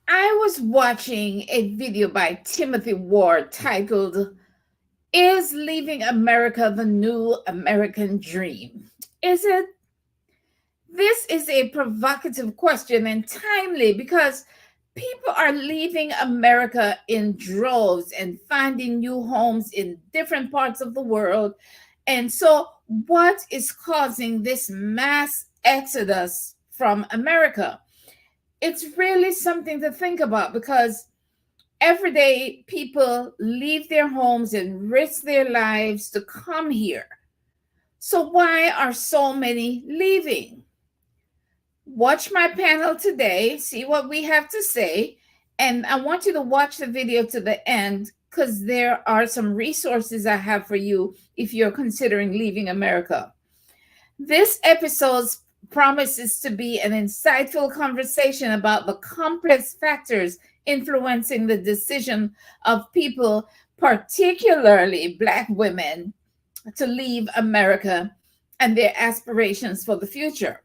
I was watching a video by Timothy Ward titled, "Is Leaving America the New American Dream?" Is it? This is a provocative question and timely because people are leaving America in droves and finding new homes in different parts of the world. And so, what is causing this mass exodus from America? It's really something to think about because every day people leave their homes and risk their lives to come here. So, why are so many leaving? Watch my panel today, see what we have to say. And I want you to watch the video to the end because there are some resources I have for you if you're considering leaving America. This episode promises to be an insightful conversation about the complex factors influencing the decision of people, particularly Black women, to leave America and their aspirations for the future.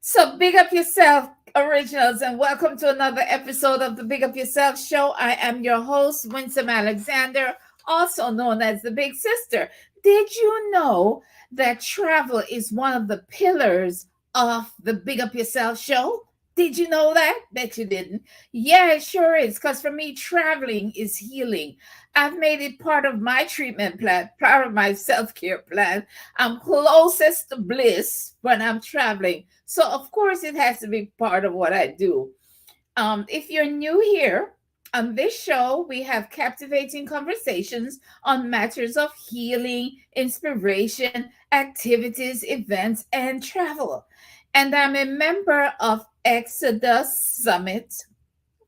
So, big up yourself, originals, and welcome to another episode of the Big Up Yourself Show. I am your host, Winsome Alexander, also known as the Big Sister. Did you know that travel is one of the pillars of the Big Up Yourself Show? Did you know that? Bet you didn't. Yeah, it sure is. Because for me, traveling is healing. I've made it part of my treatment plan, part of my self care plan. I'm closest to bliss when I'm traveling. So, of course, it has to be part of what I do. If you're new here, on this show, we have captivating conversations on matters of healing, inspiration, activities, events, and travel. And I'm a member of Exodus Summit,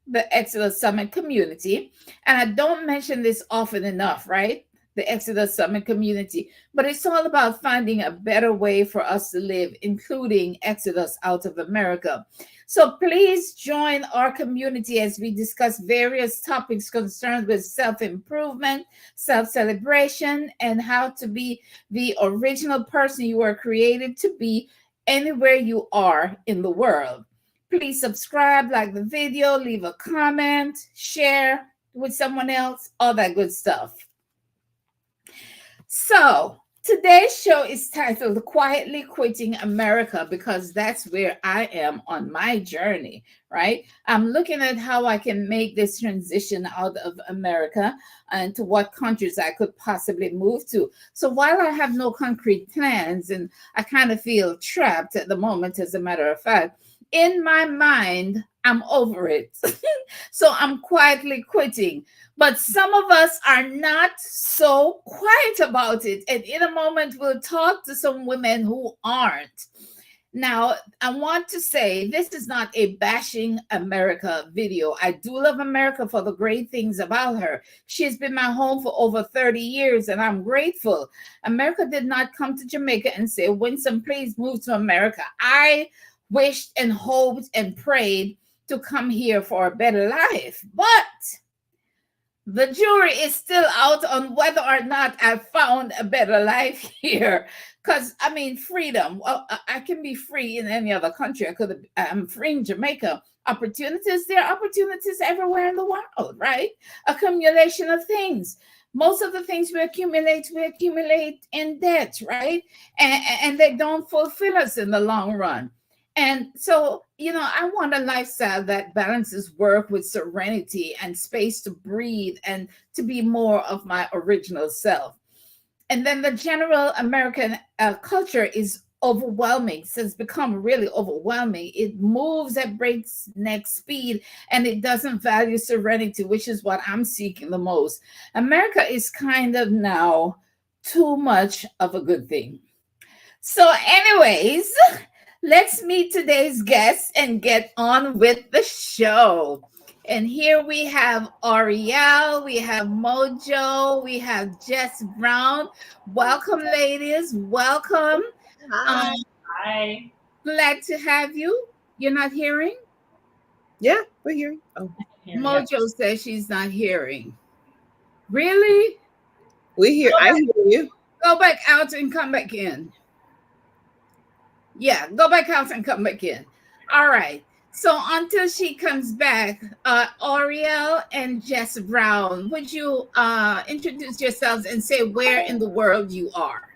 the Exodus Summit community. And I don't mention this often enough, right? The Exodus Summit community. But it's all about finding a better way for us to live, including Exodus out of America. So please join our community as we discuss various topics concerned with self improvement, self celebration, and how to be the original person you were created to be anywhere you are in the world. Please subscribe, like the video, leave a comment, share with someone else, all that good stuff. So, today's show is titled Quietly Quitting America because that's where I am on my journey, right? I'm looking at how I can make this transition out of America and to what countries I could possibly move to. So, while I have no concrete plans and I kind of feel trapped at the moment, as a matter of fact, in my mind, I'm over it. So I'm quietly quitting. But some of us are not so quiet about it. And in a moment, we'll talk to some women who aren't. Now, I want to say this is not a bashing America video. I do love America for the great things about her. She has been my home for over 30 years, and I'm grateful. America did not come to Jamaica and say, Winsome, please move to America. I wished and hoped and prayed to come here for a better life. But the jury is still out on whether or not I found a better life here. Because, I mean, freedom. Well, I can be free in any other country. I'm free in Jamaica. Opportunities, there are opportunities everywhere in the world, right? Accumulation of things. Most of the things we accumulate in debt, right? And they don't fulfill us in the long run. And so, I want a lifestyle that balances work with serenity and space to breathe and to be more of my original self. And then the general American culture is overwhelming. So it's become really overwhelming. It moves at breakneck speed and it doesn't value serenity, which is what I'm seeking the most. America is kind of now too much of a good thing. So, anyways, let's meet today's guests and get on with the show. And here we have Ariel, we have Mojo, we have Jess Brown. Welcome, ladies. Welcome. Hi. Hi. Glad to have you. You're not hearing? Yeah, we're here. Oh, Mojo says she's not hearing. Really? we hear. I hear you. Go back out and come back in. Yeah, go back out and come back in. All right. So until she comes back, Oriel and Jess Brown, would you introduce yourselves and say where in the world you are?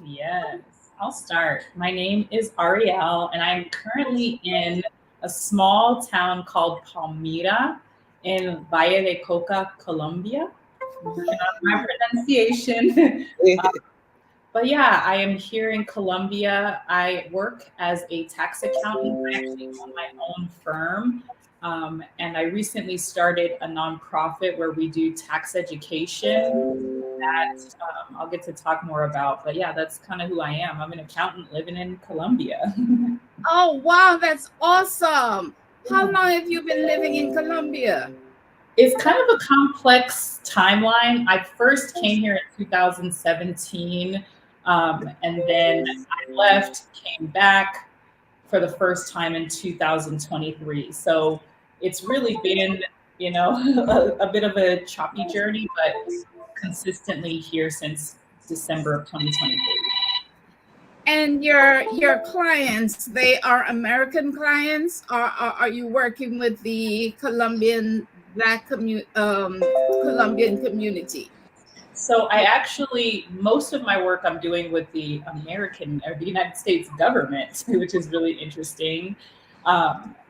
Yes, I'll start. My name is Ariel, and I'm currently in a small town called Palmira in Valle de Coca, Colombia. Working on my pronunciation. But yeah, I am here in Colombia. I work as a tax accountant. I actually own my own firm. And I recently started a nonprofit where we do tax education that I'll get to talk more about. But yeah, that's kind of who I am. I'm an accountant living in Colombia. Oh, wow, that's awesome. How long have you been living in Colombia? It's kind of a complex timeline. I first came here in 2017, and then I left, came back for the first time in 2023. So it's really been, a bit of a choppy journey, but consistently here since December of 2023. And your clients, they are American clients, or are you working with the Colombian Colombian community? So I actually, most of my work I'm doing with the American or the United States government, which is really interesting.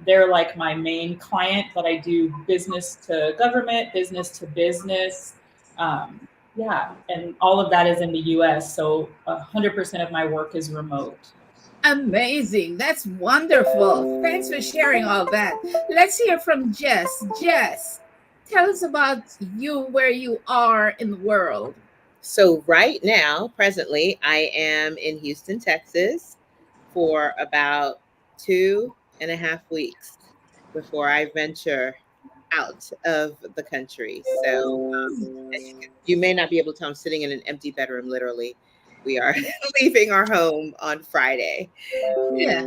They're like my main client, but I do business to government, business to business. Yeah, and all of that is in the US. So 100% of my work is remote. Amazing. That's wonderful. Thanks for sharing all that. Let's hear from Jess. Jess, tell us about you, where you are in the world. So right now, presently, I am in Houston, Texas for about 2.5 weeks before I venture out of the country. So as you may not be able to tell, I'm sitting in an empty bedroom, literally. We are leaving our home on Friday. Yeah.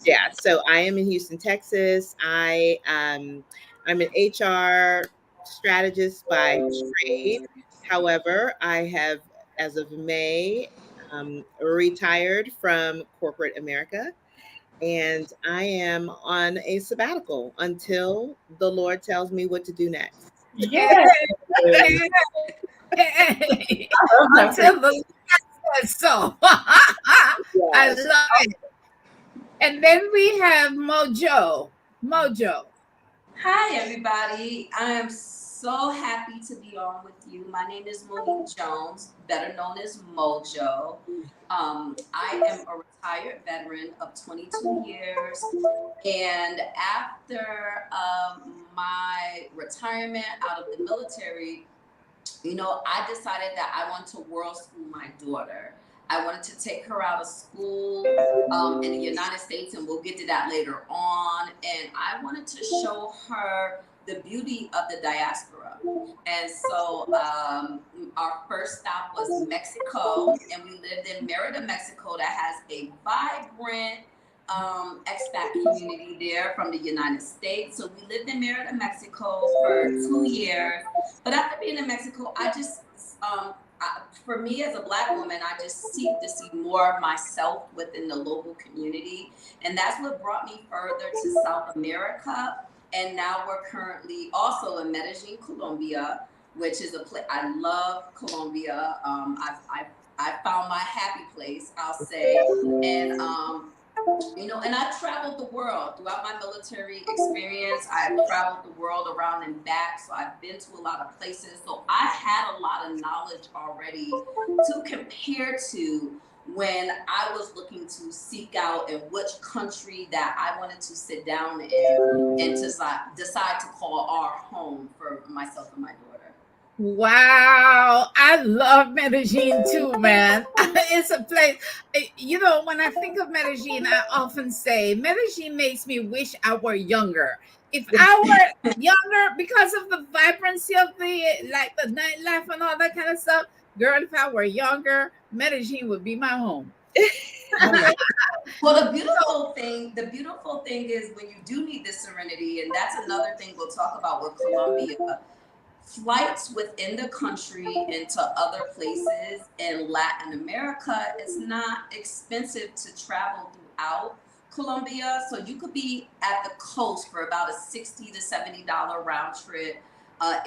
Yeah, so I am in Houston, Texas. I'm an HR strategist by trade. However, I have, as of May, retired from corporate America, and I am on a sabbatical until the Lord tells me what to do next. Yes. Hey, I love that for until the Lord says so. I Yes. love it. And then we have Mojo. Mojo. Hi, everybody. I am so happy to be on with you. My name is Monique Jones, better known as Mojo. I am a retired veteran of 22 years. And after my retirement out of the military, I decided that I want to world school my daughter. I wanted to take her out of school in the United States, and we'll get to that later on. And I wanted to show her the beauty of the diaspora. And so our first stop was Mexico, and we lived in Merida, Mexico, that has a vibrant expat community there from the United States. So we lived in Merida, Mexico for 2 years. But after being in Mexico, for me as a Black woman, I just seek to see more of myself within the local community. And that's what brought me further to South America. And now we're currently also in Medellin, Colombia, which is a place I love. Colombia. I found my happy place, I'll say. And and I've traveled the world throughout my military experience. I've traveled the world around and back. So I've been to a lot of places. So I had a lot of knowledge already to compare to when I was looking to seek out in which country that I wanted to sit down in and to decide to call our home for myself and my daughter. Wow, I love Medellin too, man. It's a place, when I think of Medellin, I often say Medellin makes me wish I were younger. If I were younger, because of the vibrancy of the nightlife and all that kind of stuff, girl, if I were younger, Medellin would be my home. Well, the beautiful thing is when you do need this serenity, and that's another thing we'll talk about with Colombia. Flights within the country into other places in Latin America is not expensive to travel throughout Colombia, so you could be at the coast for about a $60 to $70 round trip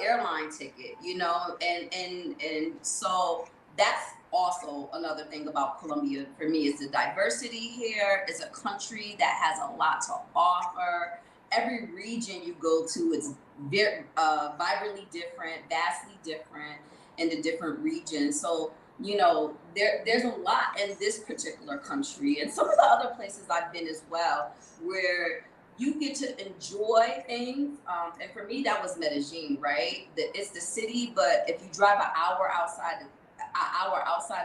airline ticket, you know, and so that's also another thing about Colombia for me is the diversity here. It's a country that has a lot to offer. Every region you go to is very vibrantly different, vastly different in the different regions. So you know, there's a lot in this particular country and some of the other places I've been as well, where you get to enjoy things. And for me, that was Medellin, right? It's the city, but if you drive an hour outside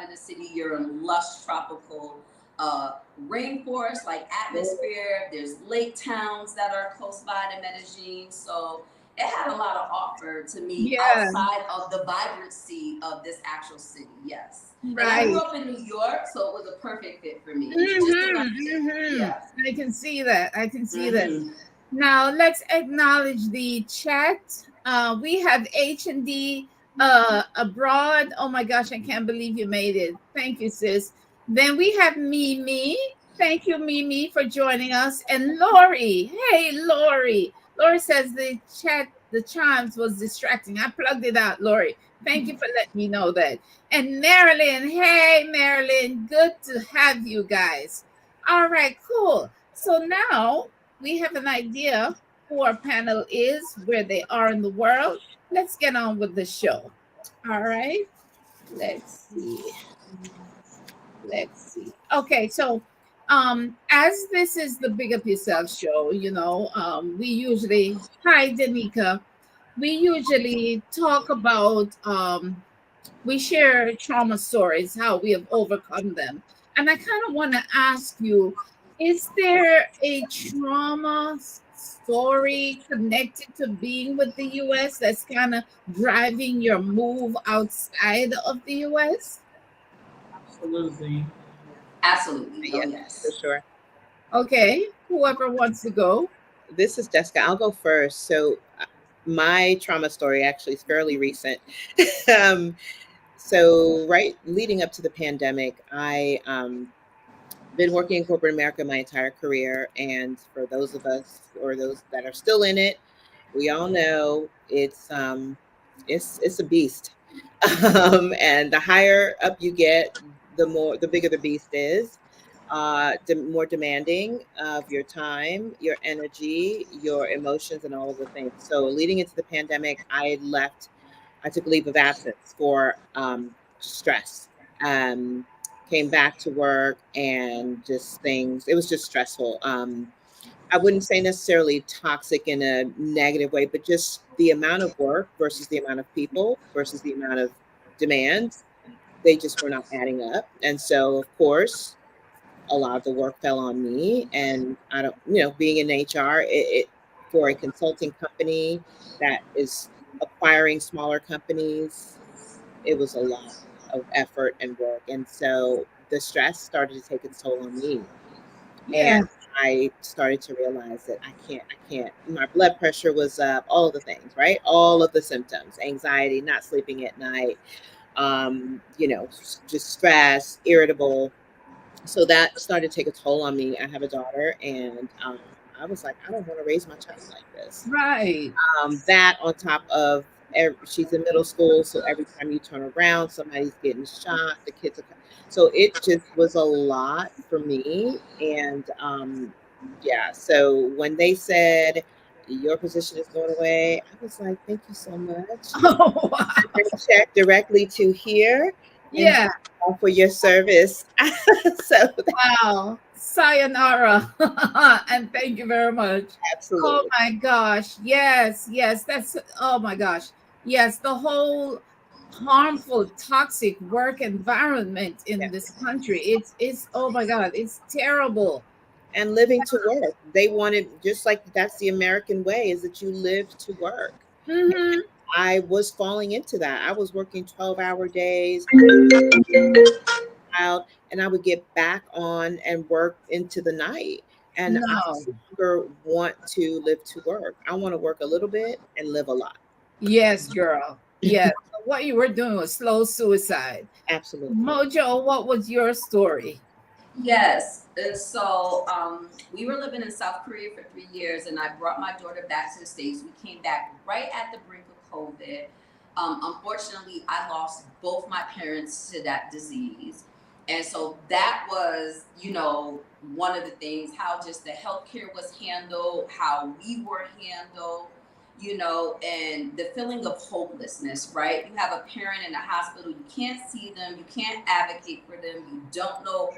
of the city, you're in lush tropical uh, rainforest like atmosphere. There's lake towns that are close by to Medellin. So it had a lot to offer to me Yeah, outside of the vibrancy of this actual city. Yes. And I grew right. up in New York, so it was a perfect fit for me. Just a nice fit. Mm-hmm. Yeah. I can see that. I can see that. Mm-hmm. Now let's acknowledge the chat. We have H and D abroad. Oh my gosh, I can't believe you made it. Thank you, sis. Then we have Mimi. Thank you, Mimi, for joining us. And Lori. Hey, Lori. Lori says the chat, the chimes was distracting. I plugged it out, Lori. Thank you for letting me know that. And Marilyn. Hey, Marilyn. Good to have you guys. All right, cool. So now we have an idea who our panel is, where they are in the world. Let's get on with the show. All right. Let's see. Let's see. Okay, so as this is the Big Up Yourself show, we usually, hi Danica, we usually talk about we share trauma stories, how we have overcome them. And I kind of want to ask you, is there a trauma story connected to being with the US that's kind of driving your move outside of the US? Absolutely. Absolutely. Oh, Yes, for yes. sure. Okay, whoever wants to go. This is Jessica. I'll go first. So, my trauma story actually is fairly recent. um, so, right leading up to the pandemic, I been working in corporate America my entire career, and for those of us or those that are still in it, we all know it's a beast. And the higher up you get, the bigger the beast is. More demanding of your time, your energy, your emotions, and all of the things. So leading into the pandemic, I took a leave of absence for stress. Came back to work and just things. It was just stressful. I wouldn't say necessarily toxic in a negative way, but just the amount of work versus the amount of people versus the amount of demands, they just were not adding up. And so, of course, a lot of the work fell on me. And I don't, being in HR, for a consulting company that is acquiring smaller companies, it was a lot of effort and work. And so the stress started to take its toll on me. And Yeah, I started to realize that I can't. My blood pressure was up, all of the things, right? All of the symptoms, anxiety, not sleeping at night, just stress, irritable. So that started to take a toll on me. I have a daughter, and I was like, I don't want to raise my child like this. right. That on top of she's in middle school, so every time you turn around, somebody's getting shot. The kids are so it just was a lot for me, and yeah. So when they said your position is going away, I was like, thank you so much. Oh, wow. Check directly to here, and Yeah, for your service. So wow. Sayonara. And thank you very much. Oh absolutely, my gosh. Yes, yes. Oh my gosh. Yes, the whole harmful, toxic work environment in yeah. this country. It's oh my God, it's terrible. And living to work. They wanted, just like that's the American way, is that you live to work. Mm-hmm. I was falling into that. I was working 12-hour days, out, and I would get back on and work into the night. And I No. no longer want to live to work. I want to work a little bit and live a lot. Yes, girl. Yes. What you were doing was slow suicide. Absolutely. Mojo, what was your story? Yes. And so we were living in South Korea for 3 years, and I brought my daughter back to the States. We came back right at the brink of COVID. Unfortunately, I lost both my parents to that disease. And so that was, one of the things, how just the healthcare was handled, how we were handled, and the feeling of hopelessness, right? You have a parent in a hospital, you can't see them, you can't advocate for them, you don't know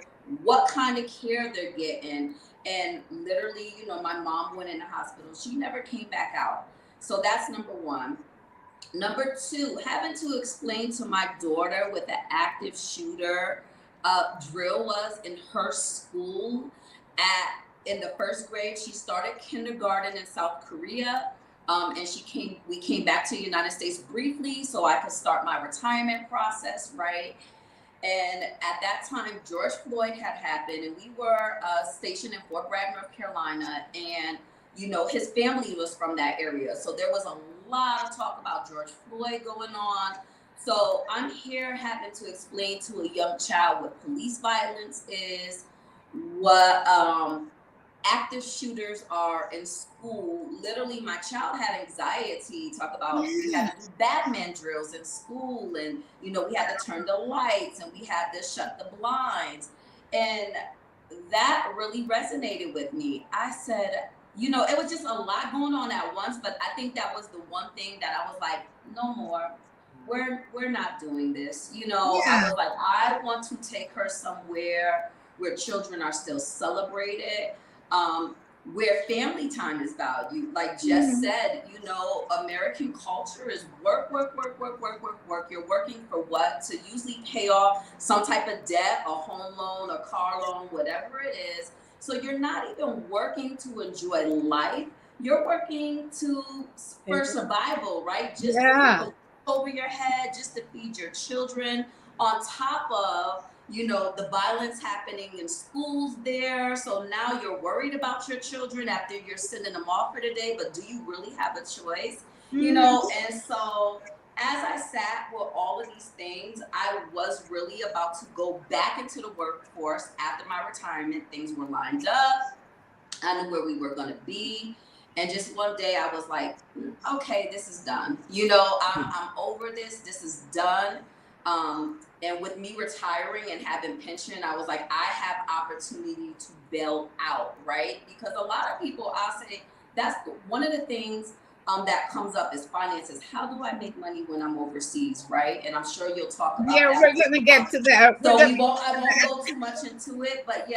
what kind of care they're getting. And literally, my mom went in the hospital. She never came back out. So that's number one. Number two, having to explain to my daughter what the active shooter drill was in her school. In the first grade, she started kindergarten in South Korea. And we came back to the United States briefly so I could start my retirement process, right? And at that time, George Floyd had happened, and we were stationed in Fort Bragg, North Carolina. And, his family was from that area. So there was a lot of talk about George Floyd going on. So I'm here having to explain to a young child what police violence is, what active shooters are in school. Literally, my child had anxiety. Talk about we had to do Batman drills in school, and we had to turn the lights, and we had to shut the blinds, and that really resonated with me. I said, it was just a lot going on at once, but I think that was the one thing that I was like, no more. We're not doing this. I was like, I want to take her somewhere where children are still celebrated, where family time is valued. Like Jess said, American culture is work, work, work, work, work, work, work. You're working for what? To usually pay off some type of debt, a home loan, a car loan, whatever it is. So you're not even working to enjoy life. You're working for survival, right? Just to put over your head, just to feed your children, on top of the violence happening in schools there. So now you're worried about your children after you're sending them off for the day, but do you really have a choice? And so as I sat with all of these things, I was really about to go back into the workforce after my retirement. Things were lined up. I knew where we were going to be. And just one day I was like, okay, this is done. I'm over this. This is done. And with me retiring and having pension, I was like, I have opportunity to bail out, right? Because a lot of people, I'll say, that's one of the things that comes up is finances. How do I make money when I'm overseas, right? And I'm sure you'll talk about that. Yeah, we're going to get to that. So I won't go too much into it, but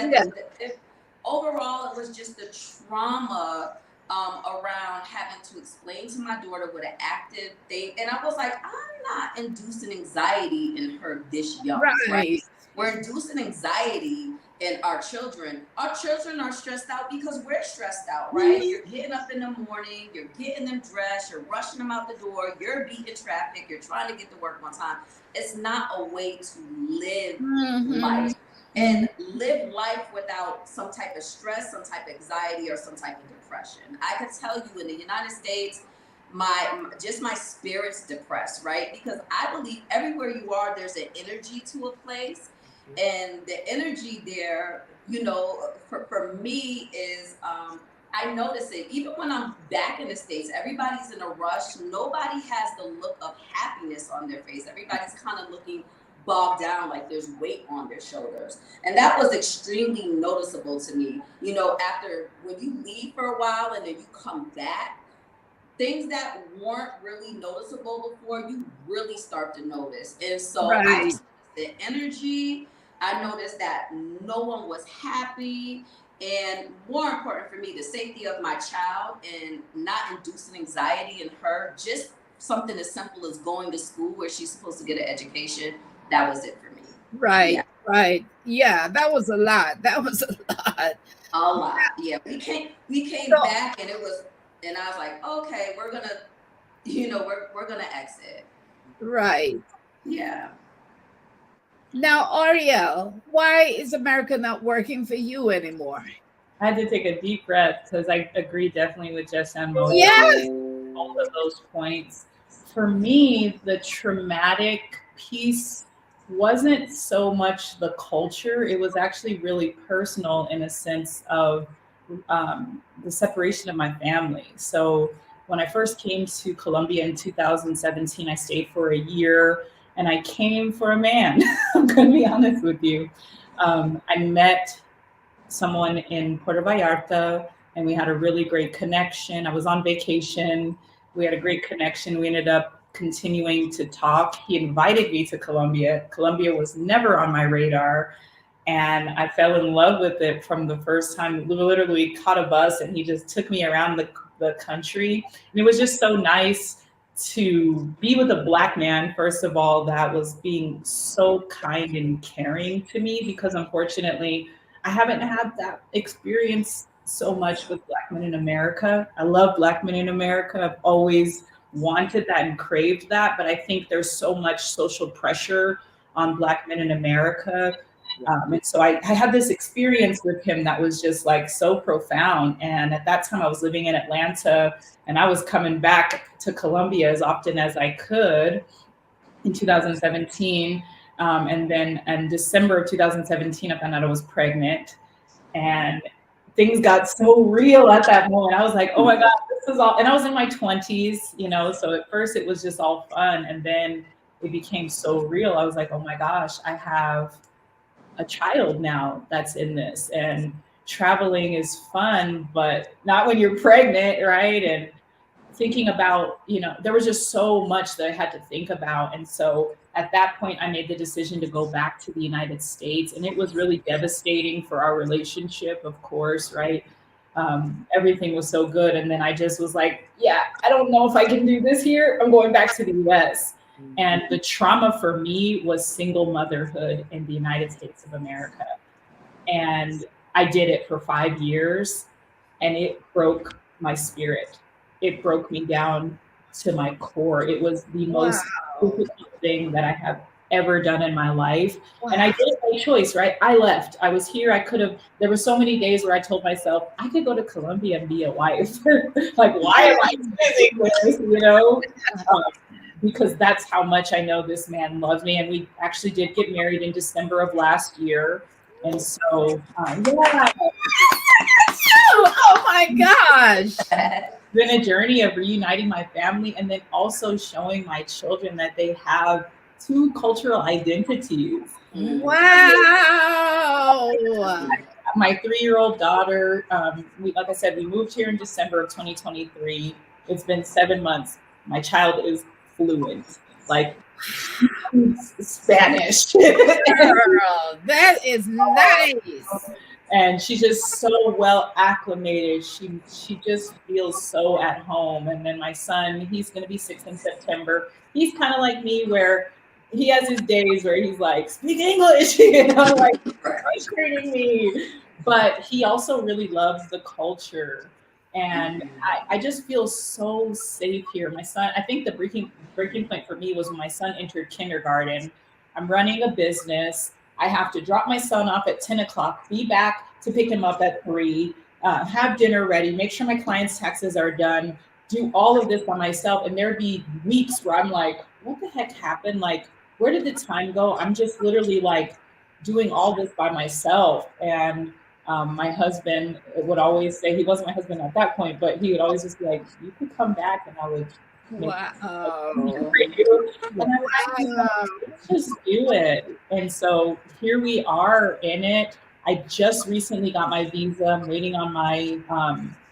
overall, it was just the trauma around having to explain to my daughter what an active thing. And I was like, I'm not inducing anxiety in her this young, right? We're inducing anxiety in our children. Our children are stressed out because we're stressed out, right? You're getting up in the morning, you're getting them dressed, you're rushing them out the door, you're beating traffic, you're trying to get to work on time. It's not a way to live life. And live life without some type of stress, some type of anxiety, or some type of depression. I could tell you in the United States, my spirit's depressed, right? Because I believe everywhere you are, there's an energy to a place. And the energy there, for me is, I notice it. Even when I'm back in the States, everybody's in a rush. Nobody has the look of happiness on their face. Everybody's kind of looking bogged down, like there's weight on their shoulders. And that was extremely noticeable to me. After when you leave for a while and then you come back, things that weren't really noticeable before, you really start to notice. And so I just noticed the energy. I noticed that no one was happy. And more important for me, the safety of my child and not inducing anxiety in her. Just something as simple as going to school where she's supposed to get an education. That was it for me. Right. Yeah, that was a lot. A lot. Yeah. We came back and I was like, okay, we're gonna exit. Right. Yeah. Now, Ariel, why is America not working for you anymore? I had to take a deep breath because I agree definitely with Jess and Mo. Yes. All of those points. For me, the traumatic piece wasn't so much the culture. It was actually really personal in a sense of the separation of my family. So when I first came to Colombia in 2017, I stayed for a year and I came for a man. I'm going to be honest with you. I met someone in Puerto Vallarta and we had a really great connection. I was on vacation. We had a great connection. We ended up continuing to talk. He invited me to Colombia. Colombia was never on my radar. And I fell in love with it from the first time. Literally caught a bus and he just took me around the country. And it was just so nice to be with a Black man, first of all, that was being so kind and caring to me, because unfortunately, I haven't had that experience so much with Black men in America. I love Black men in America. I've always wanted that and craved that, but I think there's so much social pressure on Black men in America. And so I had this experience with him that was just like so profound. And at that time I was living in Atlanta and I was coming back to Colombia as often as I could in 2017. And then in December of 2017, I found out I was pregnant and things got so real at that moment. I was like, oh my God, this is all, and I was in my 20s, you know, so at first it was just all fun. And then it became so real. I was like, oh my gosh, I have a child now that's in this, and traveling is fun, but not when you're pregnant, right? And thinking about, you know, there was just so much that I had to think about. And so at that point, I made the decision to go back to the United States. And it was really devastating for our relationship, of course, right? Everything was so good. And then I just was like, yeah, I don't know if I can do this here. I'm going back to the US. And the trauma for me was single motherhood in the United States of America. And I did it for 5 years and it broke my spirit. It broke me down to my core. It was the most difficult thing that I have ever done in my life. Wow. And I did it by choice, right? I left. I was here. I could have, there were so many days where I told myself, I could go to Colombia and be a wife. Like, why am I doing this, you know? Because that's how much I know this man loves me. And we actually did get married in December of last year. And so, yeah. Oh my gosh. It's been a journey of reuniting my family and then also showing my children that they have two cultural identities. Wow. My 3-year-old daughter, like I said, we moved here in December of 2023. It's been 7 months. My child is fluent, like Spanish. Girl, that is nice. And she's just so well acclimated. She just feels so at home. And then my son, he's going to be 6 in September. He's kind of like me, where he has his days where he's like, speak English, you know, like frustrating me. But he also really loves the culture. And I just feel so safe here. My son, I think the breaking point for me was when my son entered kindergarten. I'm running a business. I have to drop my son off at 10 o'clock, be back to pick him up at 3, have dinner ready, make sure my clients' taxes are done, do all of this by myself. And there'd be weeks where I'm like, what the heck happened? Like, where did the time go? I'm just literally like doing all this by myself. And my husband would always say, he wasn't my husband at that point, but he would always just be like, you could come back and I would just do it. And so here we are in it. I just recently got my visa. I'm waiting on my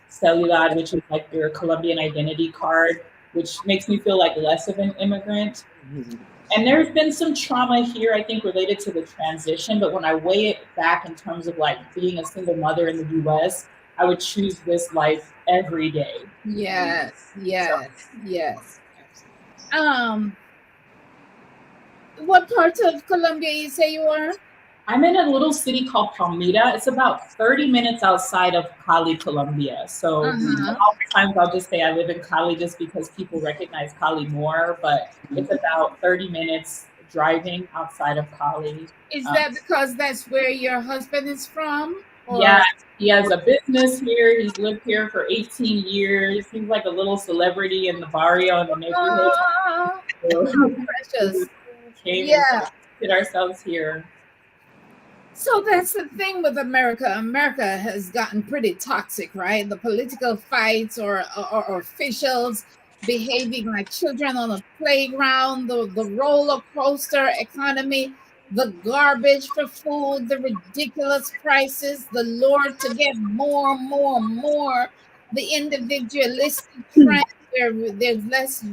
cellular, which is like your Colombian identity card, which makes me feel like less of an immigrant. And there's been some trauma here, I think, related to the transition. But when I weigh it back in terms of like being a single mother in the US, I would choose this life every day. Yes. What part of Colombia you say you are? I'm in a little city called Palmira. It's about 30 minutes outside of Cali, Colombia. So oftentimes I'll just say I live in Cali just because people recognize Cali more, but it's about 30 minutes driving outside of Cali. Is that because that's where your husband is from? Or? Yeah, he has a business here. He's lived here for 18 years. He's like a little celebrity in the barrio in the neighborhood. Oh, precious. Came fit ourselves here. So that's the thing with America. America has gotten pretty toxic, right? The political fights or officials behaving like children on a playground, the roller coaster economy, the garbage for food, the ridiculous prices, the lure to get more, more, more, the individualistic trend where there's less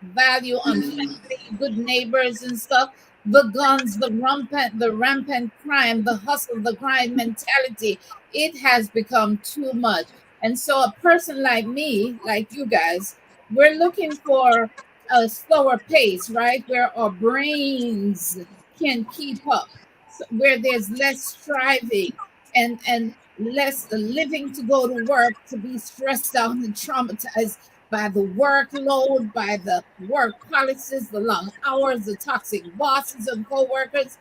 value on family, good neighbors and stuff, the guns, the rampant crime, the hustle, the grind mentality. It has become too much. And so a person like me, like you guys, we're looking for a slower pace, right? Where our brains can keep up, so where there's less striving and less living to go to work to be stressed out and traumatized by the workload, by the work policies, the long hours, the toxic bosses and co-workers.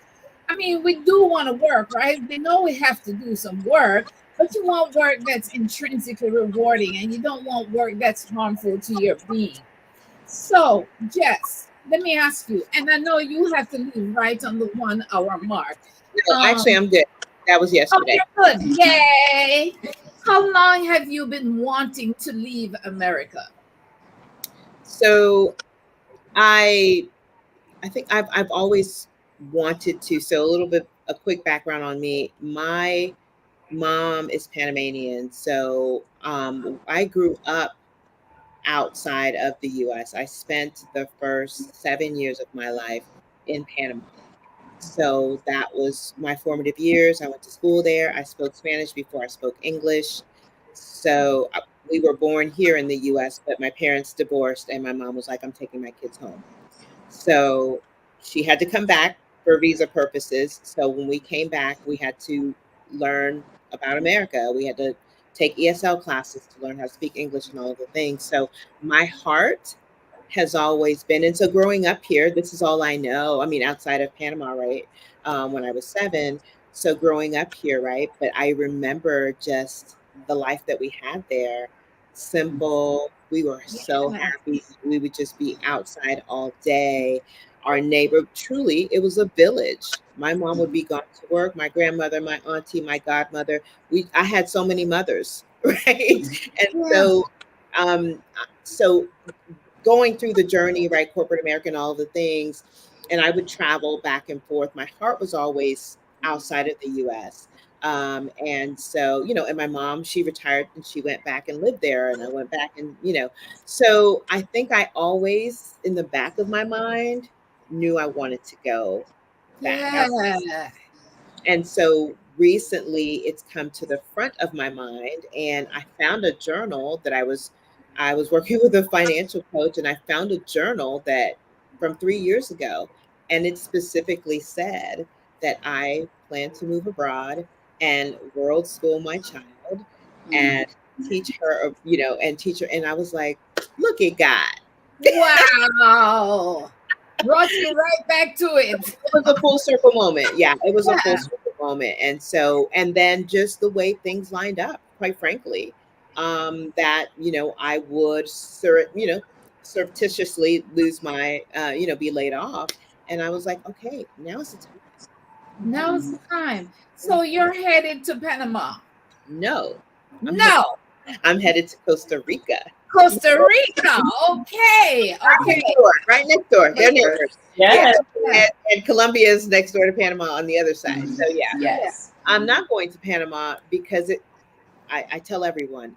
I mean, we do want to work, right? We know we have to do some work, but you want work that's intrinsically rewarding and you don't want work that's harmful to your being. So, Jess, let me ask you, and I know you have to leave right on the 1 hour mark. No, actually, I'm good. That was Oh, yesterday. you're good. Yay. How long have you been wanting to leave America? So I I think I've always wanted to. So a little bit a quick background on me. My mom is Panamanian, so I grew up outside of the U.S. I spent the first 7 years of my life in Panama. So that was my formative years. I went to school there. I spoke Spanish before I spoke English. So we were born here in the US, but my parents divorced, and my mom was like, I'm taking my kids home. So she had to come back for visa purposes. So when we came back, we had to learn about America. We had to take ESL classes to learn how to speak English and all of the things. So my heart has always been, and so growing up here, this is all I know. I mean, outside of Panama, right? When I was 7. So growing up here, right? But I remember just the life that we had there, simple. We were so Yeah. happy. We would just be outside all day. Our neighbor, truly, it was a village. My mom would be gone to work. My grandmother, my auntie, my godmother. I had so many mothers, right? And Yeah. so going through the journey, right? Corporate America and all of the things. And I would travel back and forth. My heart was always outside of the US. And so, and my mom, she retired and she went back and lived there. And I went back so I think I always, in the back of my mind, knew I wanted to go back out. Yeah. And so recently it's come to the front of my mind, and I found a journal that I was working with a financial coach, and I found a journal that from 3 years ago, and it specifically said that I plan to move abroad and world school my child and teach her, and teach her, and I was like, look at God. Wow. Brought you right back to it. It was a full circle moment. Yeah, it was a full Yeah. circle moment. And then just the way things lined up, quite frankly, that, I would, surreptitiously lose my, be laid off. And I was like, okay, now's the time. Now's the time. So you're headed to Panama. No, I'm headed, No. I'm headed to Costa Rica. Costa Rica. Okay. Okay. Right next door. They're neighbors. Yeah. Yes. And Colombia is next door to Panama on the other side. So yeah. Yes. I'm not going to Panama because I tell everyone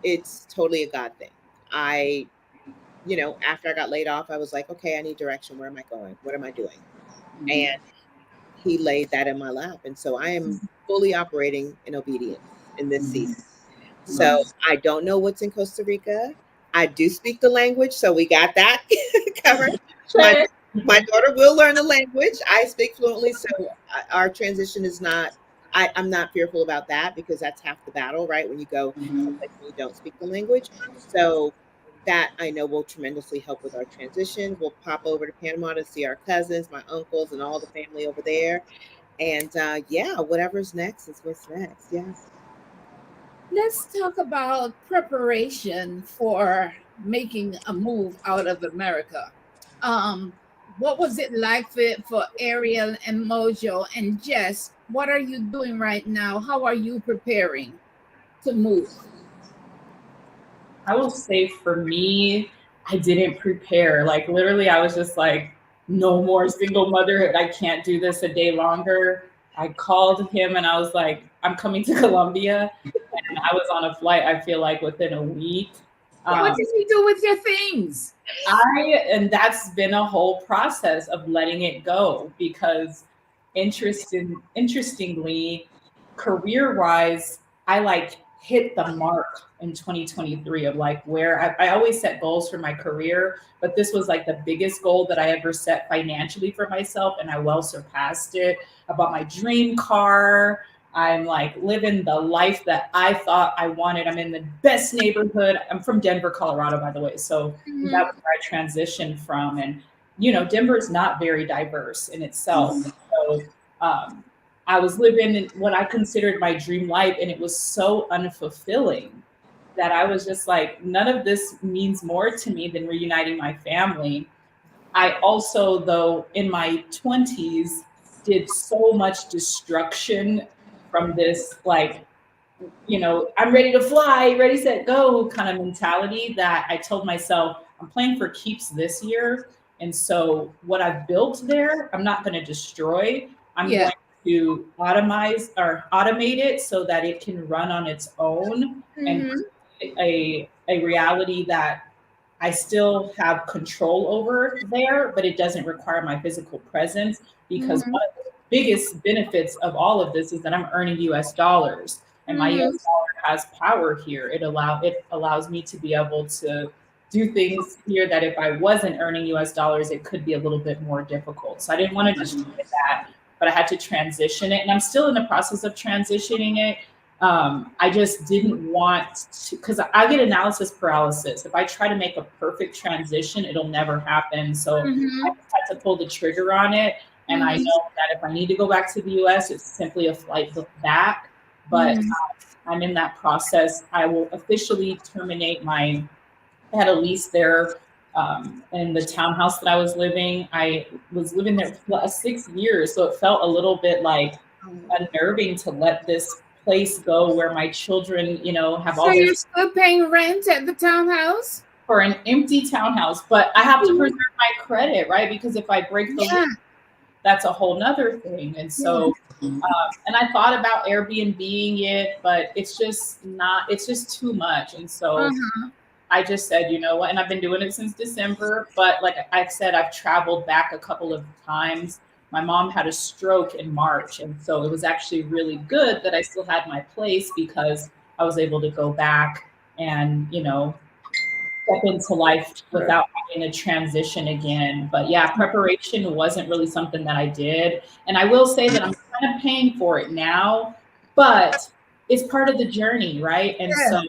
it's totally a God thing. After I got laid off, I was like, okay, I need direction. Where am I going? What am I doing? And he laid that in my lap. And so I am fully operating in obedience in this season. So I don't know what's in Costa Rica. I do speak the language, so we got that covered. My my daughter will learn the language. I speak fluently, so our transition is not. I'm not fearful about that because that's half the battle, right? When you go someplace and you don't speak the language, so that I know will tremendously help with our transition. We'll pop over to Panama to see our cousins, my uncles, and all the family over there. And yeah, whatever's next is what's next. Yeah. Let's talk about preparation for making a move out of America. Um, What was it like for Ariel and Mojo? And Jess, what are you doing right now? How are you preparing to move? I will say for me, I didn't prepare. Like literally, I was just like, no more single motherhood. I can't do this a day longer. I called him and I was like, I'm coming to Colombia. And I was on a flight, I feel like within a week. What did you do with your things? And that's been a whole process of letting it go because interestingly, career wise, I like hit the mark in 2023 of like where I always set goals for my career, but this was like the biggest goal that I ever set financially for myself. And I well surpassed it. I bought my dream car. I'm like living the life that I thought I wanted. I'm in the best neighborhood. I'm from Denver, Colorado, by the way. So that was where I transitioned from. And, you know, Denver is not very diverse in itself. So I was living in what I considered my dream life, and it was so unfulfilling that I was just like, none of this means more to me than reuniting my family. I also, though, in my 20s, did so much destruction from this, like, you know, I'm ready to fly, ready, set, go kind of mentality that I told myself, I'm playing for keeps this year. And so what I've built there, I'm not going to destroy. I'm going to automate it so that it can run on its own and create a reality that I still have control over there, but it doesn't require my physical presence because one of the biggest benefits of all of this is that I'm earning US dollars and my US dollar has power here. It allows me to be able to do things here that if I wasn't earning US dollars, it could be a little bit more difficult. So I didn't want to destroy that, but I had to transition it. And I'm still in the process of transitioning it. I just didn't want to, because I get analysis paralysis. If I try to make a perfect transition, it'll never happen. So I just had to pull the trigger on it. And I know that if I need to go back to the US, it's simply a flight back. But I'm in that process. I will officially terminate I had a lease there in the townhouse that I was living. I was living there for 6 years. So it felt a little bit like unnerving to let this place go where my children, you know, have all. So you're still paying rent at the townhouse? For an empty townhouse, but I have to preserve my credit, right? Because if I break the lease, that's a whole nother thing. And so, and I thought about Airbnb-ing it, but it's just too much. And so I just said, you know what? And I've been doing it since December, but like I've said, I've traveled back a couple of times. My mom had a stroke in March. And so it was actually really good that I still had my place because I was able to go back and, you know, step into life without having a transition again. But yeah, preparation wasn't really something that I did. And I will say that I'm kind of paying for it now, but it's part of the journey, right? And so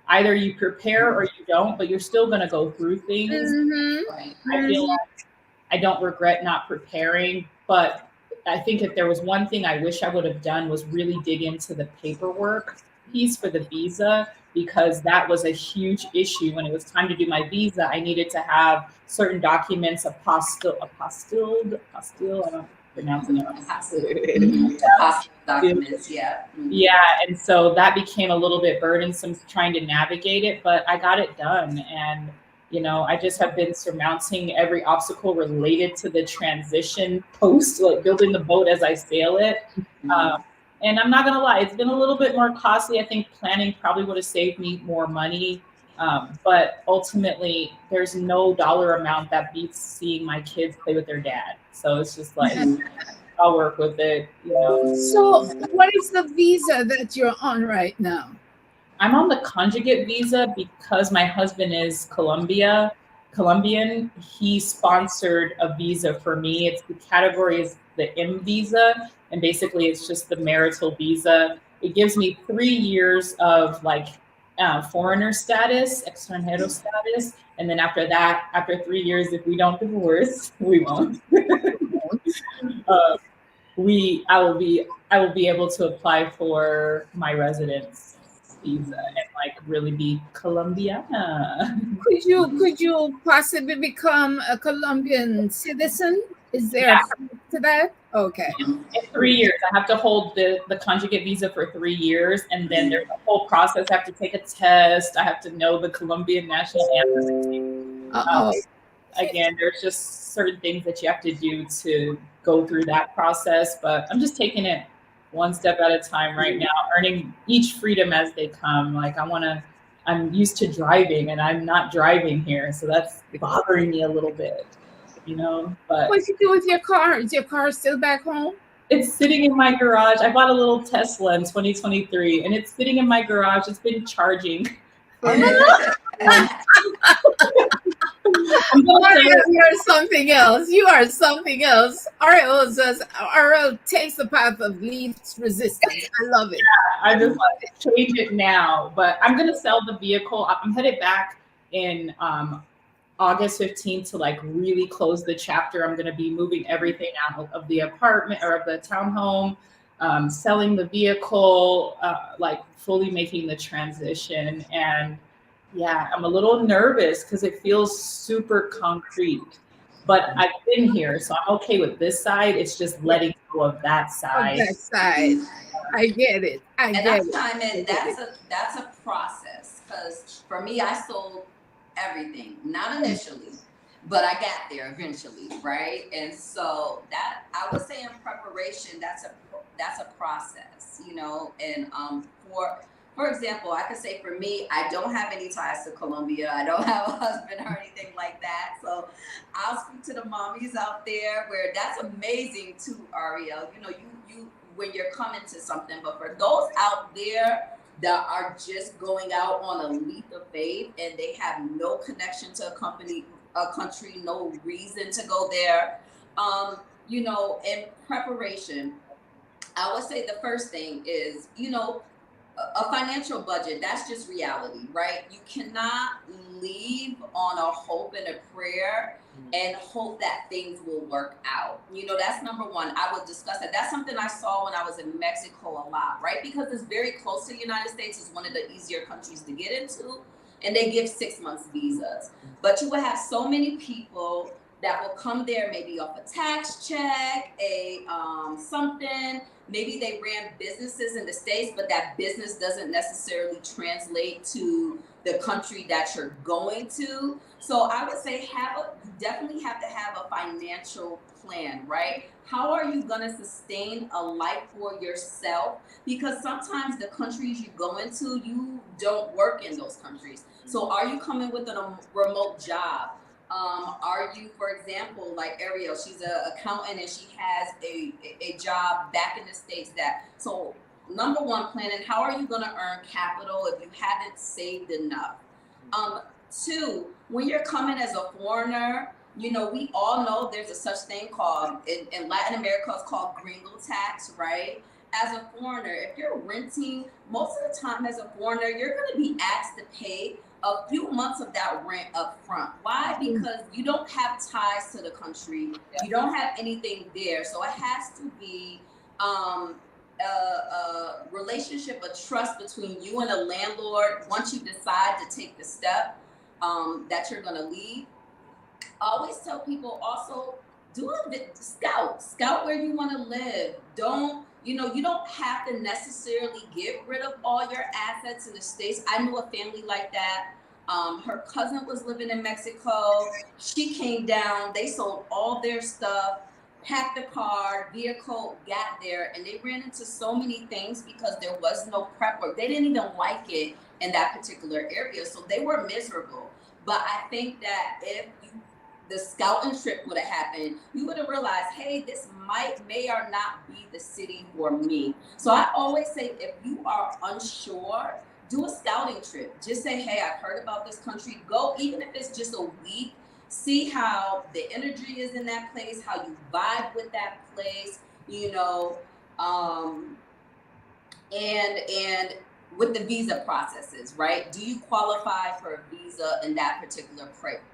either you prepare or you don't, but you're still going to go through things. I feel like I don't regret not preparing, but I think if there was one thing I wish I would have done was really dig into the paperwork piece for the visa, because that was a huge issue. When it was time to do my visa, I needed to have certain documents, apostilled, I don't pronounce it. Documents, Yeah, and so that became a little bit burdensome trying to navigate it, but I got it done. And you know, I just have been surmounting every obstacle related to the transition post, like building the boat as I sail it. And I'm not going to lie, it's been a little bit more costly. I think planning probably would have saved me more money. But ultimately, there's no dollar amount that beats seeing my kids play with their dad. So it's just like, I'll work with it, you know. So what is the visa that you're on right now? I'm on the conjugate visa because my husband is Colombian. He sponsored a visa for me. It's the category is the M visa. And basically it's just the marital visa. It gives me 3 years of like foreigner status, extranjero status. And then after that, after 3 years, if we don't divorce, we won't. I will be able to apply for my residence. visa and like really be Colombiana. Could you possibly become a Colombian citizen? Is there a fee to that? Okay. In 3 years, I have to hold the conjugate visa for 3 years, and then there's a whole process. I have to take a test. I have to know the Colombian national anthem. Oh, Again, there's just certain things that you have to do to go through that process. But I'm just taking it one step at a time right now, earning each freedom as they come. Like I'm used to driving, and I'm not driving here, so that's bothering me a little bit, But what you do with your car? Is your car still back home? it's sitting in my garage. I bought a little Tesla in 2023, and it's sitting in my garage. It's been charging. You are something else. You are something else. Ariel says, Ariel takes the path of least resistance. I love it. I just like change it now, but I'm gonna sell the vehicle. I'm headed back in August 15th to like really close the chapter. I'm gonna be moving everything out of the apartment or of the townhome, selling the vehicle, like fully making the transition. And yeah, I'm a little nervous because it feels super concrete. But I've been here, so I'm okay with this side. It's just letting go of that side. Of that side. I get it. That's a process, because for me, I sold everything, not initially, but I got there eventually, right? And so that, I would say, in preparation, that's a process, and for example, I could say for me, I don't have any ties to Colombia. I don't have a husband or anything like that. So I'll speak to the mommies out there, where that's amazing too, Ariel. You when you're coming to something, but for those out there that are just going out on a leap of faith and they have no connection to a country, no reason to go there, in preparation, I would say the first thing is, a financial budget. That's just reality, right? You cannot leave on a hope and a prayer and hope that things will work out. That's number one. I would discuss that. That's something I saw when I was in Mexico a lot, right? Because it's very close to the United States. It's one of the easier countries to get into, and they give 6 months visas. But you will have so many people that will come there maybe off a tax check, something. Maybe they ran businesses in the States, but that business doesn't necessarily translate to the country that you're going to. So I would say you definitely have to have a financial plan, right? How are you gonna sustain a life for yourself? Because sometimes the countries you go into, you don't work in those countries. So are you coming with a remote job? Are you, for example, like Ariel, she's an accountant and she has a job back in the States so number one, planning, how are you going to earn capital if you haven't saved enough? Two, when you're coming as a foreigner, we all know there's a such thing called, in Latin America, it's called gringo tax, right? As a foreigner, if you're renting, most of the time as a foreigner, you're going to be asked to pay a few months of that rent up front. Why? Because you don't have ties to the country. You don't have anything there. So it has to be a relationship, a trust between you and a landlord. Once you decide to take the step that you're going to leave, I always tell people also, do a bit, scout where you want to live. You don't have to necessarily get rid of all your assets in the States. I knew a family like that. Her cousin was living in Mexico. She came down, they sold all their stuff, packed the car, vehicle, got there, and they ran into so many things because there was no prep work. They didn't even like it in that particular area, so they were miserable. But I think that if the scouting trip would have happened, you would have realized, hey, this may or not be the city for me. So I always say, if you are unsure, do a scouting trip. Just say, hey, I've heard about this country. Go, even if it's just a week, see how the energy is in that place, how you vibe with that place, and with the visa processes, right? Do you qualify for a visa in that particular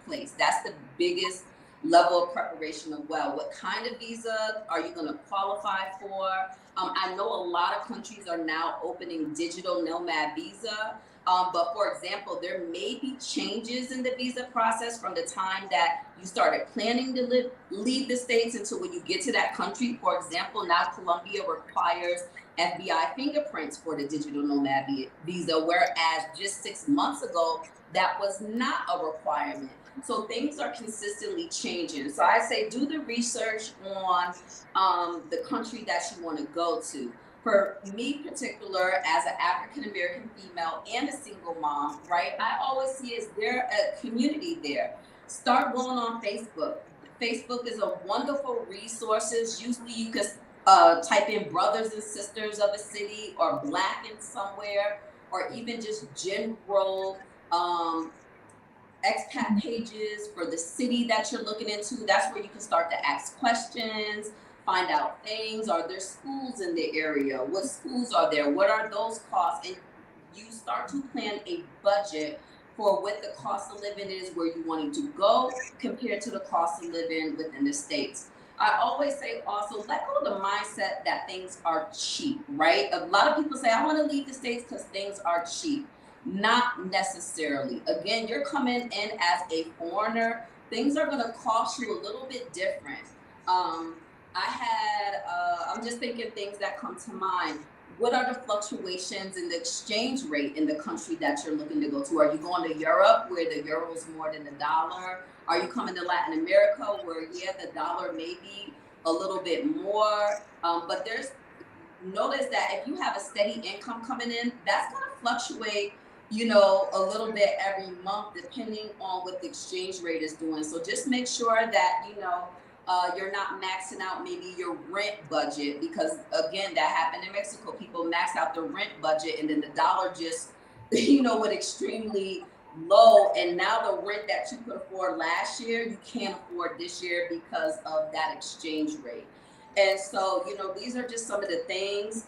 place? That's the biggest level of preparation of, well, what kind of visa are you going to qualify for? I know a lot of countries are now opening digital nomad visa. But for example, there may be changes in the visa process from the time that you started planning to leave the States until when you get to that country. For example, now Colombia requires FBI fingerprints for the digital nomad visa, whereas just 6 months ago, that was not a requirement. So things are consistently changing. So I say do the research on the country that you want to go to. For me particular, as an African American female and a single mom, right, I always see is there a community there. Start going on Facebook. Facebook is a wonderful resource. Usually you can type in brothers and sisters of a city or Black in somewhere, or even just general expat pages for the city that you're looking into. That's where you can start to ask questions, find out things. Are there schools in the area? What schools are there? What are those costs? And you start to plan a budget for what the cost of living is where you wanting to go compared to the cost of living within the States. I always say also, let go of the mindset that things are cheap, right? A lot of people say, I want to leave the States because things are cheap. Not necessarily. Again, you're coming in as a foreigner. Things are going to cost you a little bit different. I'm just thinking things that come to mind. What are the fluctuations in the exchange rate in the country that you're looking to go to? Are you going to Europe where the euro is more than the dollar? Are you coming to Latin America where, yeah, the dollar may be a little bit more? But notice that if you have a steady income coming in, that's going to fluctuate, a little bit every month, depending on what the exchange rate is doing. So just make sure that, you're not maxing out maybe your rent budget, because again, that happened in Mexico. People max out their rent budget and then the dollar just, went extremely low. And now the rent that you could afford last year, you can't afford this year because of that exchange rate. And so, these are just some of the things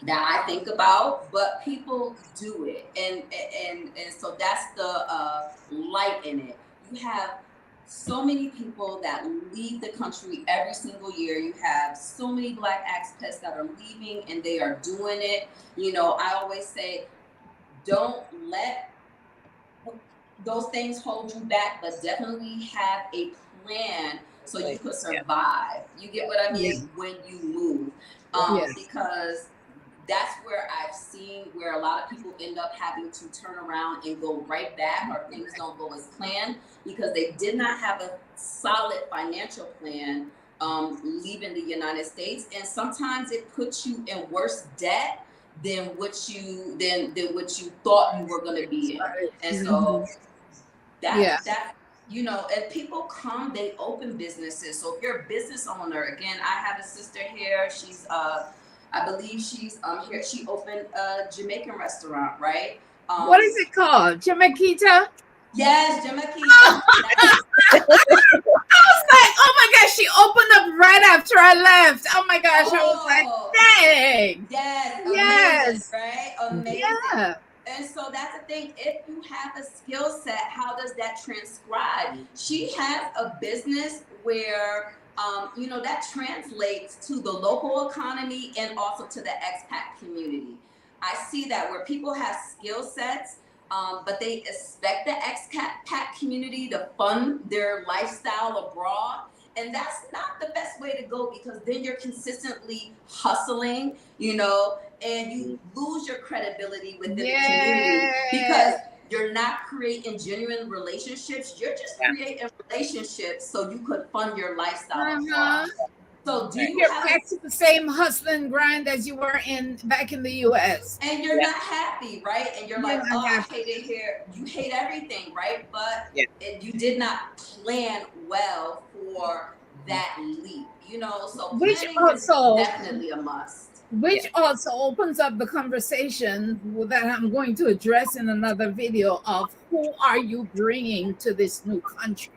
that I think about, but people do it. And so that's the light in it. You have so many people that leave the country every single year. You have so many Black expats that are leaving and they are doing it. I always say, don't let those things hold you back, but definitely have a plan so you could survive. You get what I mean? When you move. Because that's where I've seen where a lot of people end up having to turn around and go right back, or things don't go as planned because they did not have a solid financial plan leaving the United States. And sometimes it puts you in worse debt than what you thought you were going to be in. And so that and people come, they open businesses. So if you're a business owner, again, I have a sister here. She's I believe she's here. She opened a Jamaican restaurant, right? What is it called? Jamaiquita? Yes, Jamaiquita. I was like, oh my gosh, she opened up right after I left. Oh my gosh, I was like, dang. Yes, amazing, right? Amazing. Yeah. And so that's the thing. If you have a skill set, how does that transcribe? She has a business where that translates to the local economy and also to the expat community. I see that where people have skill sets, but they expect the expat community to fund their lifestyle abroad. And that's not the best way to go, because then you're consistently hustling, and you lose your credibility within the community because you're not creating genuine relationships. You're just creating relationships so you could fund your lifestyle. So you're back to the same hustle and grind as you were back in the US. And you're not happy, right? And you're like, oh, I hate it here. You hate everything, right? But you did not plan well for that leap, so which planning is definitely a must. Which also opens up the conversation that I'm going to address in another video of who are you bringing to this new country?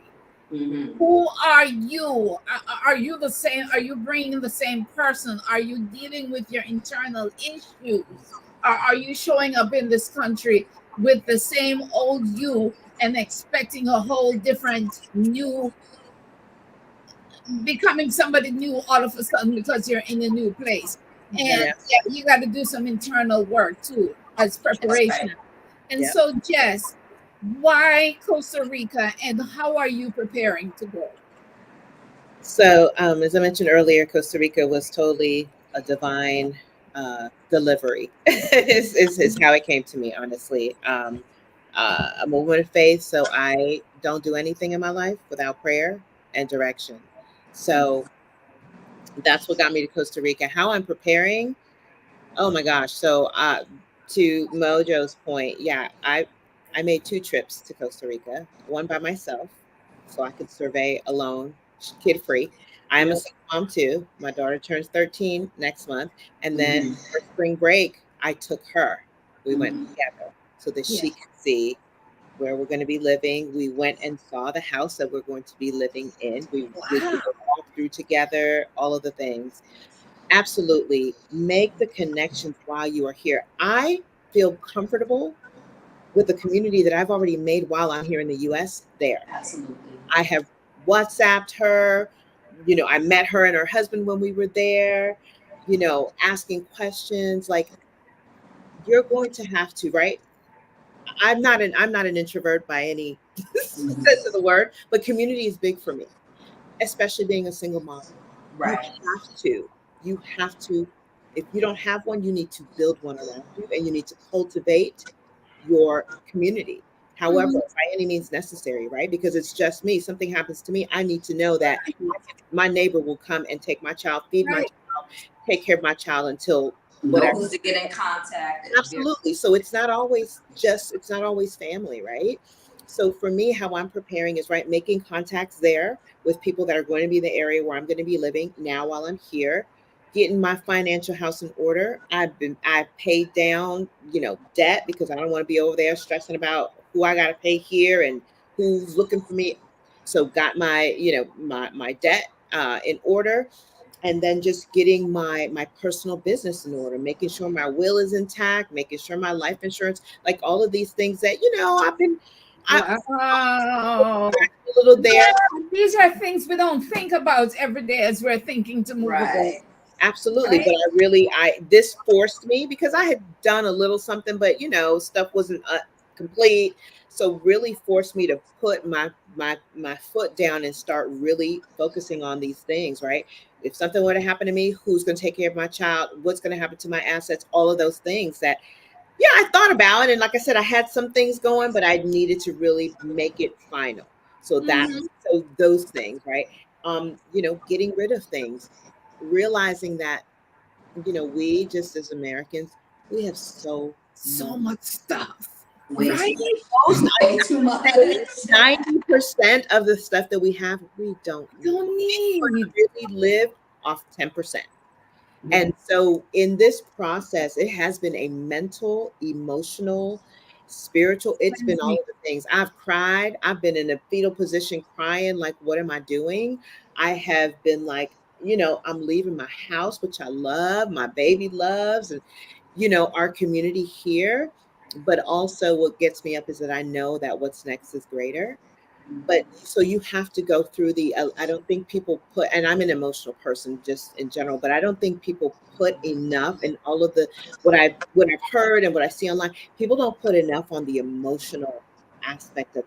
Mm-hmm. Who are you? Are you the same? Are you bringing the same person? Are you dealing with your internal issues? Are you showing up in this country with the same old you and expecting a whole different new, becoming somebody new all of a sudden because you're in a new place. And Yeah. yeah, you got to do some internal work too as That's right. preparation. And Yep. so, Jess, why Costa Rica and how are you preparing to go? So, as I mentioned earlier, Costa Rica was totally a divine delivery. Is how it came to me, honestly. I'm a woman of faith, so I don't do anything in my life without prayer and direction. So that's what got me to Costa Rica. How I'm preparing, oh my gosh. So to Mojo's point, yeah, I made 2 trips to Costa Rica, one by myself, so I could survey alone, kid free. I am a Yep. single mom too. My daughter turns 13 next month. And then Mhm. for spring break, I took her. We went Mhm. together so that Yeah. she could see where we're going to be living. We went and saw the house that we're going to be living in. We did Wow. a walkthrough together, all of the things. Absolutely. Make the connections while you are here. I feel comfortable with the community that I've already made while I'm here in the US there. Absolutely. I have WhatsApped her. I met her and her husband when we were there, asking questions like you're going to have to, right? I'm not an introvert by any Mhm. sense of the word, but community is big for me, especially being a single mom. You Right. have to. You have to. If you don't have one, you need to build one around you and you need to cultivate your community. However, Mhm. by any means necessary, right? Because it's just me. Something happens to me. I need to know that my neighbor will come and take my child, feed my Right. child, take care of my child until Know whatever. who's to get in contact. Absolutely. So it's not always family, right? So for me, how I'm preparing is right, making contacts there with people that are going to be in the area where I'm going to be living now while I'm here, getting my financial house in order. I paid down, debt because I don't want to be over there stressing about who I got to pay here and who's looking for me. So got my debt in order, and then just getting my personal business in order, making sure my will is intact, making sure my life insurance, like all of these things that I Wow. a little there. Yeah, these are things we don't think about every day as we're thinking to move abroad, Right. Absolutely, right? but I this forced me because I had done a little something, but stuff wasn't complete. So really forced me to put my foot down and start really focusing on these things. Right? If something were to happen to me, who's going to take care of my child? What's going to happen to my assets? All of those things that I thought about it, and like I said, I had some things going, but I needed to really make it final. So Mhm. those things, right? Getting rid of things, realizing that we just as Americans, we have so So much. much stuff, Way too right? much. Most, Way too I would say much. 90% of the stuff that we have, we don't need. Don't We need. really live off 10%. And so in this process, it has been a mental, emotional, spiritual, it's been all Cleansing. of the things. I've cried. I've been in a fetal position crying, like, what am I doing? I have been like, I'm leaving my house, which I love, my baby loves, and, our community here. But also, what gets me up is that I know that what's next is greater. But so you have to go through I don't think people put, and I'm an emotional person just in general, but I don't think people put enough in all of the what I've heard and what I see online. People don't put enough on the emotional aspect of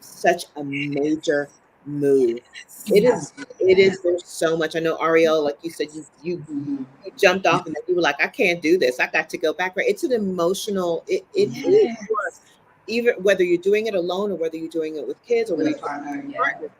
such a major move. It is Absolutely. it is there's so much. I know Ariel, like you said, Mhm. you jumped off and then you were like, I can't do this. I got to go back. Right. It's an emotional, it is Yes. even whether you're doing it alone or whether you're doing it with kids or With whether a you're doing partner, it with yeah. partners.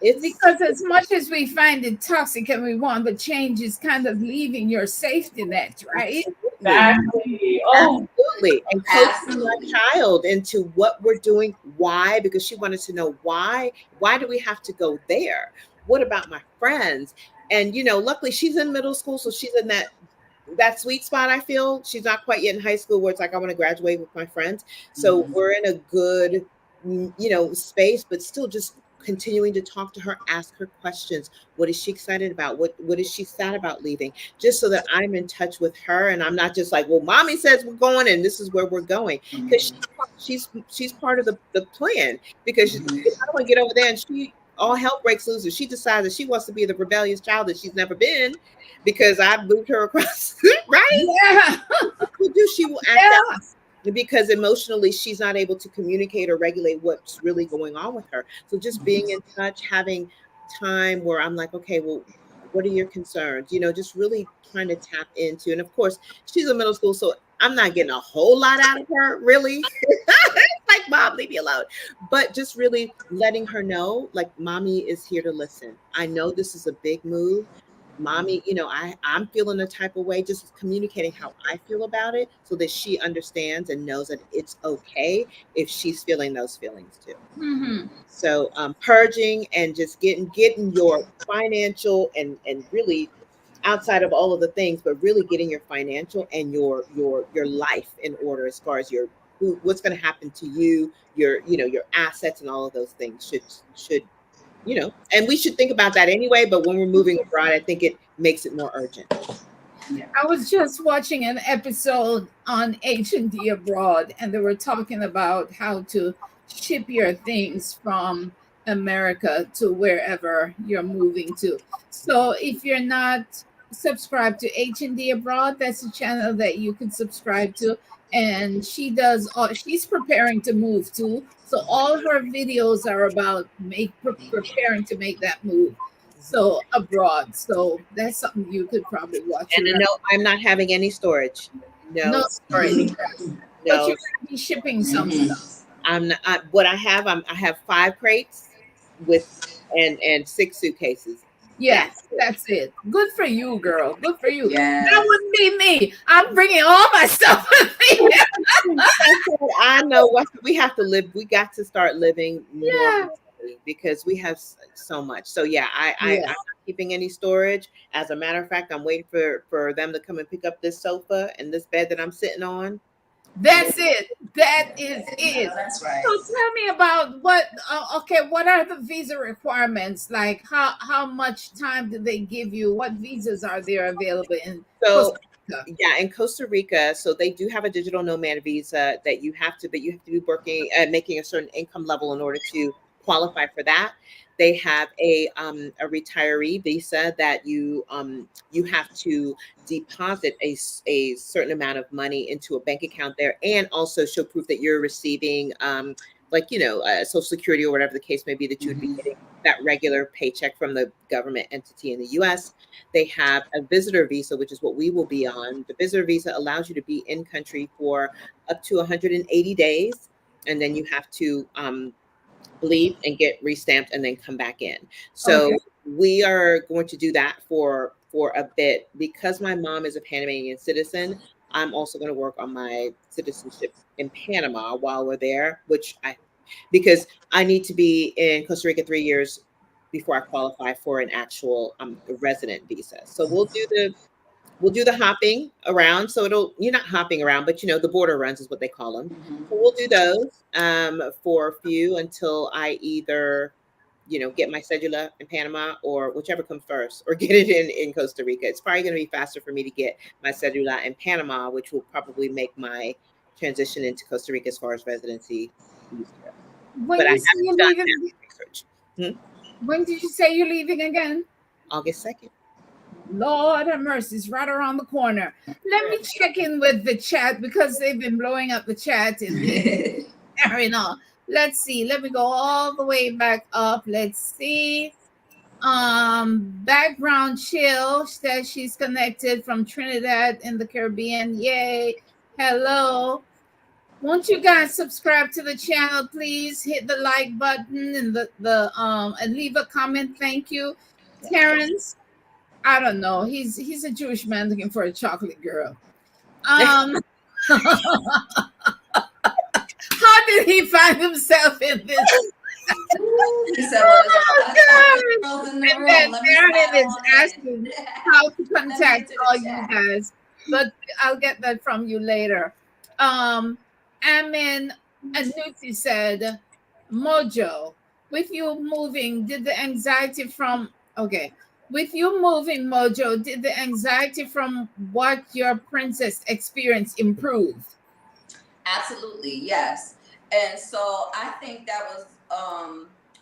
It's Because as much as we find it toxic and we want the change, is kind of leaving your safety net, right? absolutely, Exactly. Oh, absolutely. And coaching my Absolutely. child into what we're doing, why, because she wanted to know why do we have to go there? What about my friends? And luckily she's in middle school, so she's in that sweet spot. I feel she's not quite yet in high school where it's like I want to graduate with my friends. So Mhm. we're in a good space, but still just continuing to talk to her, ask her questions. What is she excited about? What is she sad about leaving? Just so that I'm in touch with her, and I'm not just like, well, mommy says we're going, and this is where we're going, because she's part of the plan. Because if I don't want to get over there and she all hell breaks loose, and she decides that she wants to be the rebellious child that she's never been, because I moved her across, right? Yeah. She will act Yeah. out because emotionally she's not able to communicate or regulate what's really going on with her. So just being in touch, having time where I'm like, okay, well, what are your concerns? Just really trying to tap into. And of course, she's in middle school, so I'm not getting a whole lot out of her, really. Like, mom, leave me alone. But just really letting her know, like, mommy is here to listen. I know this is a big move. Mommy, I'm feeling a type of way, just communicating how I feel about it so that she understands and knows that it's okay if she's feeling those feelings too. Mm-hmm. So purging and just getting your financial and really outside of all of the things, but really getting your financial and your life in order as far as what's going to happen to you, your assets and all of those things should and we should think about that anyway, but when we're moving abroad, I think it makes it more urgent. I was just watching an episode on H&D Abroad, and they were talking about how to ship your things from America to wherever you're moving to. So if you're not subscribed to H&D Abroad, that's a channel that you can subscribe to. And she's preparing to move too. So all her videos are about preparing to make that move. So abroad. So that's something you could probably watch. And no, I'm not having any storage. No storage. But No. you're gonna be shipping some stuff. I'm not. What I have 5 crates with and 6 suitcases. Yes, that's it. Good for you, girl. Good for you. Yes. That wouldn't be me. I'm bringing all my stuff with me. I know what we have to live. We got to start living more Yeah. because we have so much. So yeah, I'm not keeping any storage. As a matter of fact, I'm waiting for them to come and pick up this sofa and this bed that I'm sitting on. That's it. That is it. That's right. So tell me about what are the visa requirements? Like how much time do they give you? What visas are there available in So Costa Rica? yeah, in Costa Rica, so they do have a digital nomad visa that you have to be working making a certain income level in order to qualify for that. They have a retiree visa that you have to deposit a certain amount of money into a bank account there, and also show proof that you're receiving Social Security or whatever the case may be, that you would be getting that regular paycheck from the government entity in the U.S. They have a visitor visa, which is what we will be on. The visitor visa allows you to be in country for up to 180 days, and then you have to leave and get restamped and then come back in. So we are going to do that for a bit. Because my mom is a Panamanian citizen, I'm also going to work on my citizenship in Panama while we're there, because I need to be in Costa Rica 3 years before I qualify for an actual resident visa. So we'll do the hopping around. So you're not hopping around, but the border runs is what they call them. So we'll do those for a few until I either get my cedula in Panama or whichever comes first, or get it in Costa Rica. It's probably going to be faster for me to get my cedula in Panama, which will probably make my transition into Costa Rica as far as residency easier. When But I you say haven't you're done leaving, that research. when did you say you're leaving again? August 2nd. Lord have mercy, it's right around the corner. Let me check in with the chat because they've been blowing up the chat and carrying on. Let's see. Let me go all the way back up. Let's see. Background chill says she's connected from Trinidad in the Caribbean. Yay. Hello. Won't you guys subscribe to the channel, please? Hit the like button and and leave a comment. Thank you. Terrence, I don't know. He's a Jewish man looking for a chocolate girl. How did he find himself in this? He said, well, And then Meredith is asking how to contact all you guys, but I'll get that from you later. Amin Anuti said, Mojo, with you moving, did the anxiety from okay, with you moving, Mojo, did the anxiety from what your princess experienced improve? Absolutely, yes. And so I think that was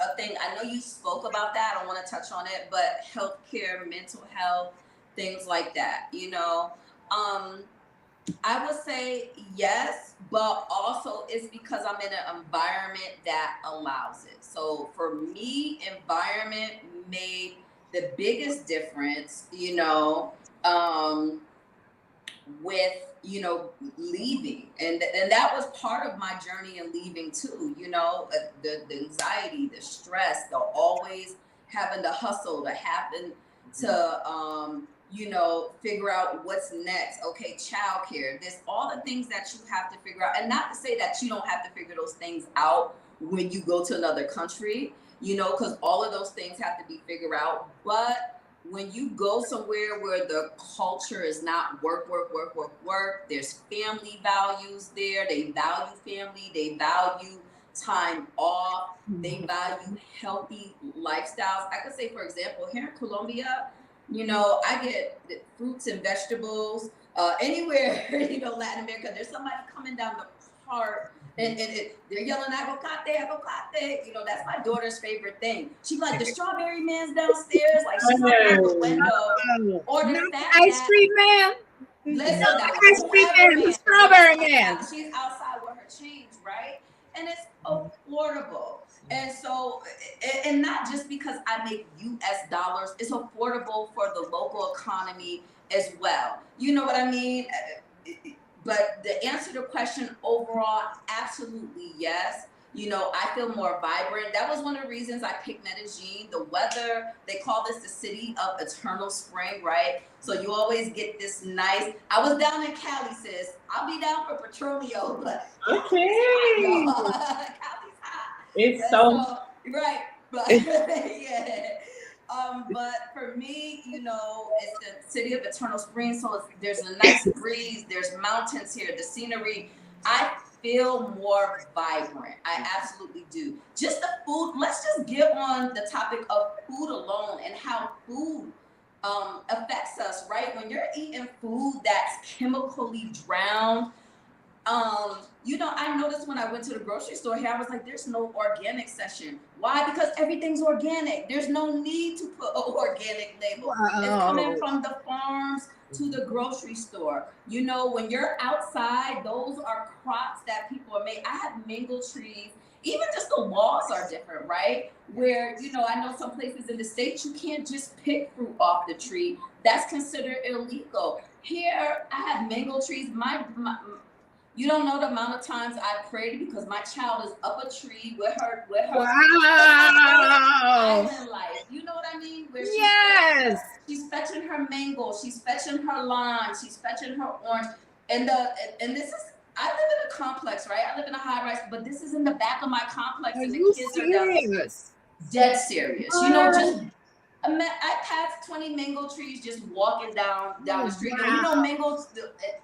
a thing. I know you spoke about that. I don't want to touch on it, but healthcare, mental health, things like that. Um, I would say yes, but also it's because I'm in an environment that allows it. So for me, environment made the biggest difference. With leaving, and that was part of my journey in leaving too. The anxiety, the stress, the always having to hustle, to happen to figure out what's next. Okay, childcare, there's all the things that you have to figure out, and not to say that you don't have to figure those things out when you go to another country, because all of those things have to be figured out. But when you go somewhere where the culture is not work, work, work, work, work, there's family values there. They value family. They value time off. They value healthy lifestyles. I could say, for example, here in Colombia, I get fruits and vegetables. Anywhere, Latin America, there's somebody coming down the park and they're yelling aguacate, aguacate. That's my daughter's favorite thing. She's like, the strawberry man's downstairs. Like, she's looking out the window. Or the fact Ice cream man. listen, No, now, ice cream man, the strawberry man. she's outside with her change, right? And it's affordable. And so, and not just because I make US dollars, it's affordable for the local economy as well. You know what I mean? But the answer to the question overall, absolutely yes. I feel more vibrant. That was one of the reasons I picked Medellin. The weather, they call this the city of eternal spring, right? So you always get this nice. I was down in Cali, sis. I'll be down for Petronio, but Okay. Cali's hot. It's so Right. But yeah. But for me, it's the city of eternal spring. So there's a nice breeze. There's mountains here. The scenery. I feel more vibrant. I absolutely do. Just the food. Let's just get on the topic of food alone and how food affects us. Right? When you're eating food that's chemically drowned. I noticed when I went to the grocery store here, I was like, there's no organic section. Why? Because everything's organic. There's no need to put an organic label. Wow. It's coming from the farms to the grocery store. When you're outside, those are crops that people are made. I have mango trees. Even just the laws are different, right? Where, I know some places in the States, you can't just pick fruit off the tree. That's considered illegal. Here, I have mango trees. You don't know the amount of times I prayed because my child is up a tree with her Wow. island life. You know what I mean? Where she's fetching her mango, she's fetching her lime, she's fetching her orange. And this is, I live in a complex, right? I live in a high rise, but this is in the back of my complex. Are And the you kids serious? are dead serious. Just I passed 20 mango trees just walking down the street. Wow. And mangoes,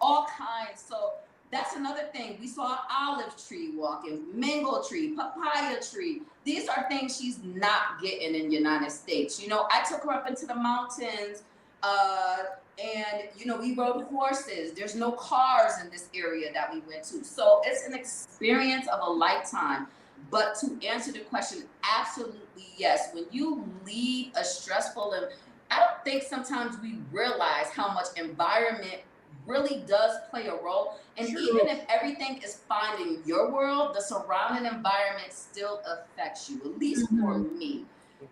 all kinds. So that's another thing. We saw an olive tree walking, mango tree, papaya tree. These are things she's not getting in the United States. I took her up into the mountains, and we rode horses. There's no cars in this area that we went to. So it's an experience of a lifetime. But to answer the question, absolutely yes. When you lead a stressful, and I don't think sometimes we realize how much environment really does play a role. And even if everything is fine in your world, the surrounding environment still affects you, at least for me.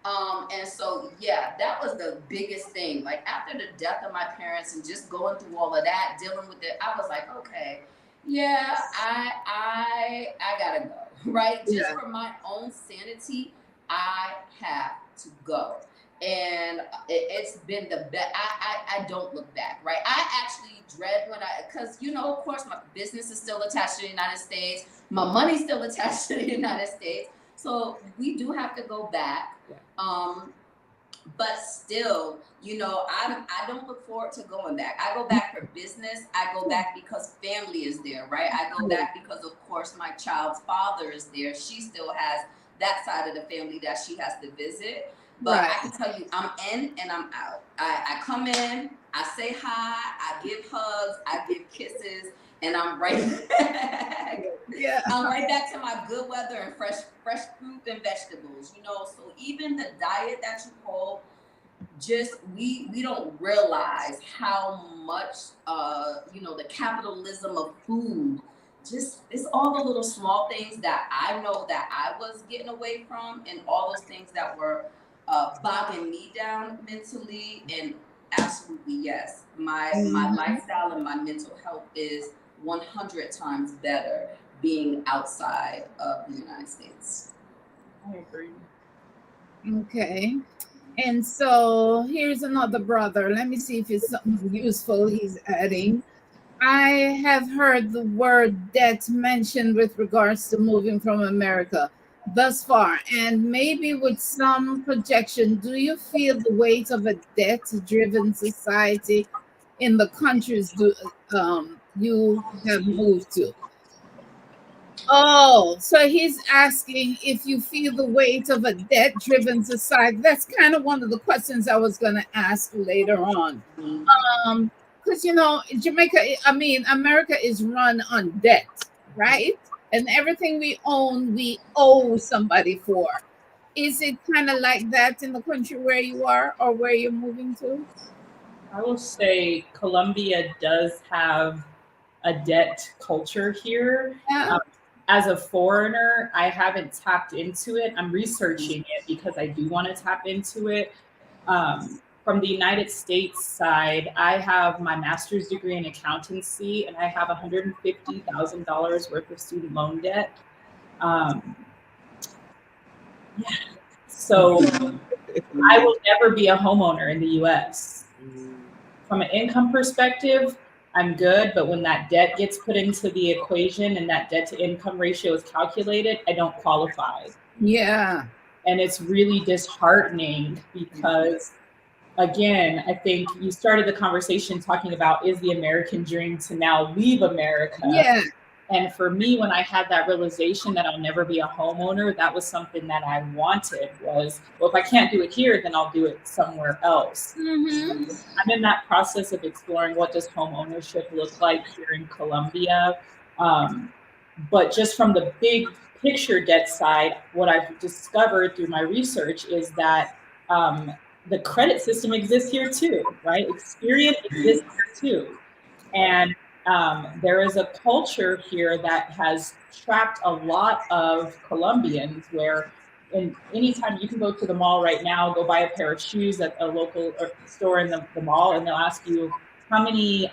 And so, yeah, that was the biggest thing. Like after the death of my parents and just going through all of that, dealing with it, I was like, okay, yeah, I gotta go, right? Just for my own sanity, I have to go. And it's been the best. I don't look back, right? I actually dread because, of course, my business is still attached to the United States. My money's still attached to the United States. So we do have to go back. But still, I don't look forward to going back. I go back for business. I go back because family is there, right? I go back because, of course, my child's father is there. She still has that side of the family that she has to visit. But Right. I can tell you, I'm in and I'm out. I come in, I say hi, I give hugs, I give kisses, and I'm right back. Yeah. I'm right back to my good weather and fresh fruit and vegetables. You know, so even the diet that you hold, just we don't realize how much you know, the capitalism of food, just it's all the little small things that I know that I was getting away from, and all those things that were bogging me down mentally. And absolutely yes, my lifestyle and my mental health is 100 times better being outside of the United States. I agree. Okay. And so here's another brother. Let me see if it's something useful he's adding. I have heard the word debt mentioned with regards to moving from America thus far, and maybe with some projection. Do you feel the weight of a debt driven society in the countries you have moved to? Oh, so he's asking if you feel the weight of a debt driven society. That's kind of one of the questions I was going to ask later on. Because, you know, Jamaica, I mean, America is run on debt, right? And everything we own, we owe somebody for. Is it kind of like that in the country where you are or where you're moving to? I will say Colombia does have a debt culture here. Yeah. As a foreigner, I haven't tapped into it. I'm researching it because I do want to tap into it. From the United States side, I have my master's degree in accountancy, and I have $150,000 worth of student loan debt. Yeah. So I will never be a homeowner in the US. From an income perspective, I'm good, but when that debt gets put into the equation and that debt to income ratio is calculated, I don't qualify. Yeah. And it's really disheartening because, again, I think you started the conversation talking about, is the American dream to now leave America? Yeah. And for me, when I had that realization that I'll never be a homeowner, that was something that I wanted was, well, if I can't do it here, then I'll do it somewhere else. Mm-hmm. I'm in that process of exploring what does home ownership look like here in Colombia. But just from the big picture debt side, what I've discovered through my research is that the credit system exists here too, right? Experience exists here too. And there is a culture here that has trapped a lot of Colombians where anytime you can go to the mall right now, go buy a pair of shoes at a local store in the mall, and they'll ask you how do you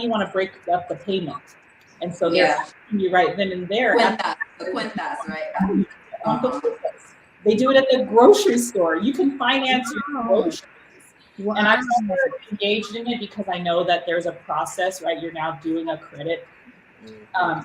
want to break up the payment? And so they're asking you right then and there. The cuentas, right? They do it at the grocery store. You can finance your groceries. Wow. And I've never engaged in it because I know that there's a process, right? You're now doing a credit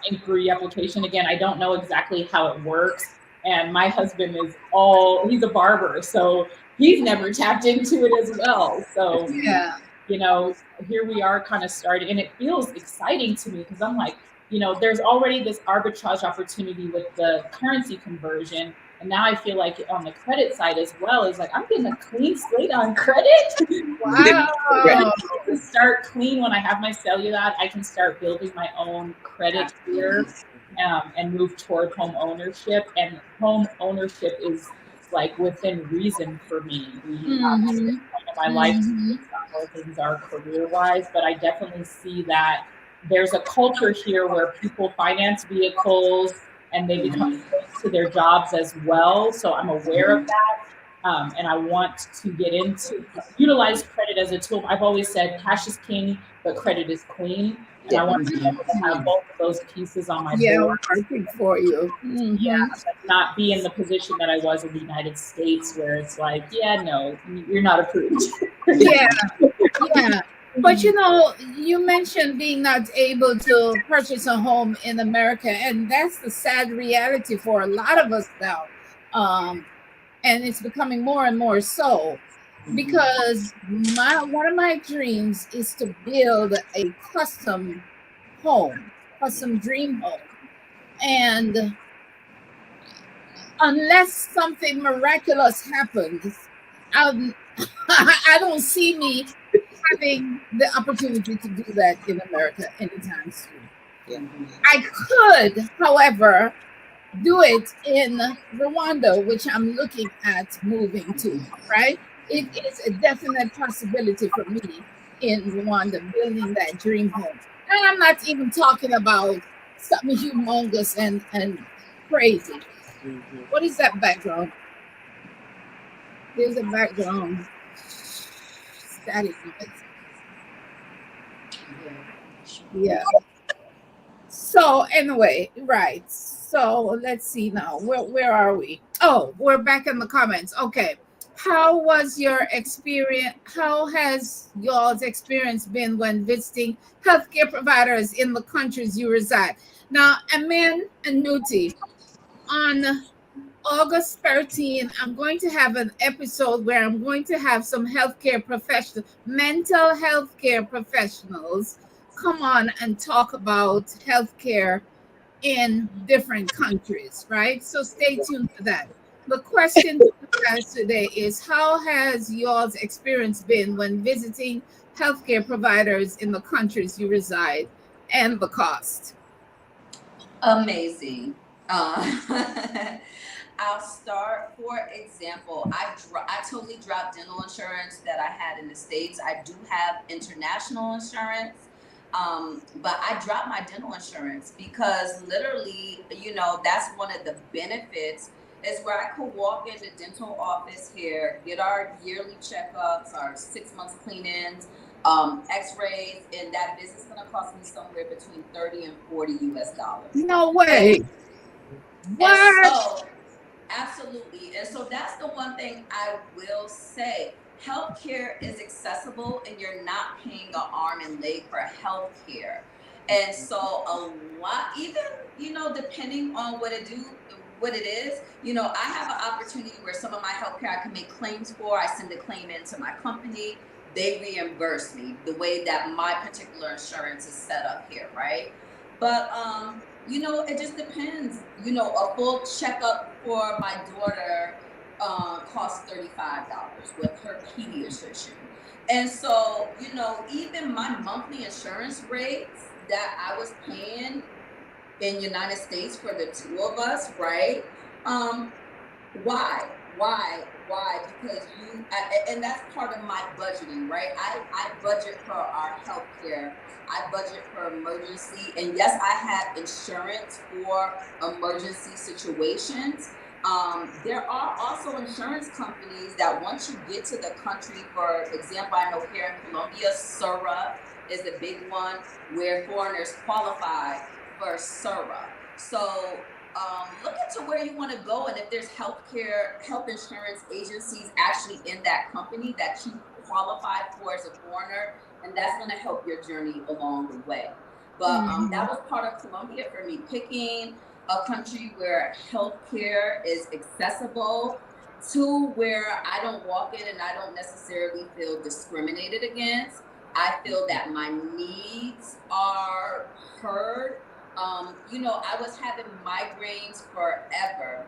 inquiry application. Again, I don't know exactly how it works. And my husband he's a barber, so he's never tapped into it as well. So, yeah, you know, here we are kind of starting, and it feels exciting to me because I'm like, you know, there's already this arbitrage opportunity with the currency conversion. And now I feel like on the credit side as well is like, I'm getting a clean slate on credit. wow. I can start clean when I have my cellular. I can start building my own credit here and move toward home ownership. And home ownership is like within reason for me. My life, where things are career-wise, but I definitely see that there's a culture here where people finance vehicles and they become close to their jobs as well. So I'm aware of that. And I want to utilize credit as a tool. I've always said cash is king, but credit is queen. And I want to be able to have both of those pieces on my board. Working for you. Yeah, but not be in the position that I was in the United States where it's like, yeah, no, you're not approved. Yeah. But you know, you mentioned being not able to purchase a home in America, and that's the sad reality for a lot of us now. And it's becoming more and more so because one of my dreams is to build a custom dream home. And unless something miraculous happens, um, I don't see me having the opportunity to do that in America anytime soon. Yeah. I could, however, do it in Rwanda, which I'm looking at moving to, right? It is a definite possibility for me in Rwanda, building that dream home. And I'm not even talking about something humongous and crazy. Mm-hmm. What is that background? There's a background static noise. Yeah. So anyway, right. So let's see now. Where are we? Oh, we're back in the comments. Okay. How was your experience? How has y'all's experience been when visiting healthcare providers in the countries you reside? Now, Amen and Nuti, on August 13th, I'm going to have an episode where I'm going to have some healthcare professionals, mental health care professionals, come on and talk about healthcare in different countries, right? So stay tuned for that. The question to you guys today is, how has y'all's experience been when visiting healthcare providers in the countries you reside, and the cost? Amazing. I'll start. For example, I totally dropped dental insurance that I had in the States. I do have international insurance, but I dropped my dental insurance because literally, that's one of the benefits is where I could walk in the dental office here, get our yearly checkups, our 6 months clean-ins, x-rays, and that visit is going to cost me somewhere between 30 and 40 US dollars. No And, way. and What? so absolutely. And so that's the one thing I will say. Healthcare is accessible and you're not paying an arm and leg for healthcare. And so a lot, even, depending on what it is, I have an opportunity where some of my healthcare I can make claims for. I send a claim into my company. They reimburse me the way that my particular insurance is set up here, right? But it just depends. A full checkup for my daughter costs $35 with her pediatrician. And so, even my monthly insurance rates that I was paying in United States for the two of us, right? Um, why? Because and that's part of my budgeting, right? I budget for our healthcare. I budget for emergency, and yes, I have insurance for emergency situations. There are also insurance companies that once you get to the country, for example, I know here in Colombia, SURA is a big one where foreigners qualify for SURA. So look into where you want to go, and if there's health insurance agencies actually in that company that you qualify for as a foreigner, and that's going to help your journey along the way. But that was part of Colombia for me, picking a country where healthcare is accessible, to where I don't walk in and I don't necessarily feel discriminated against. I feel that my needs are heard. I was having migraines forever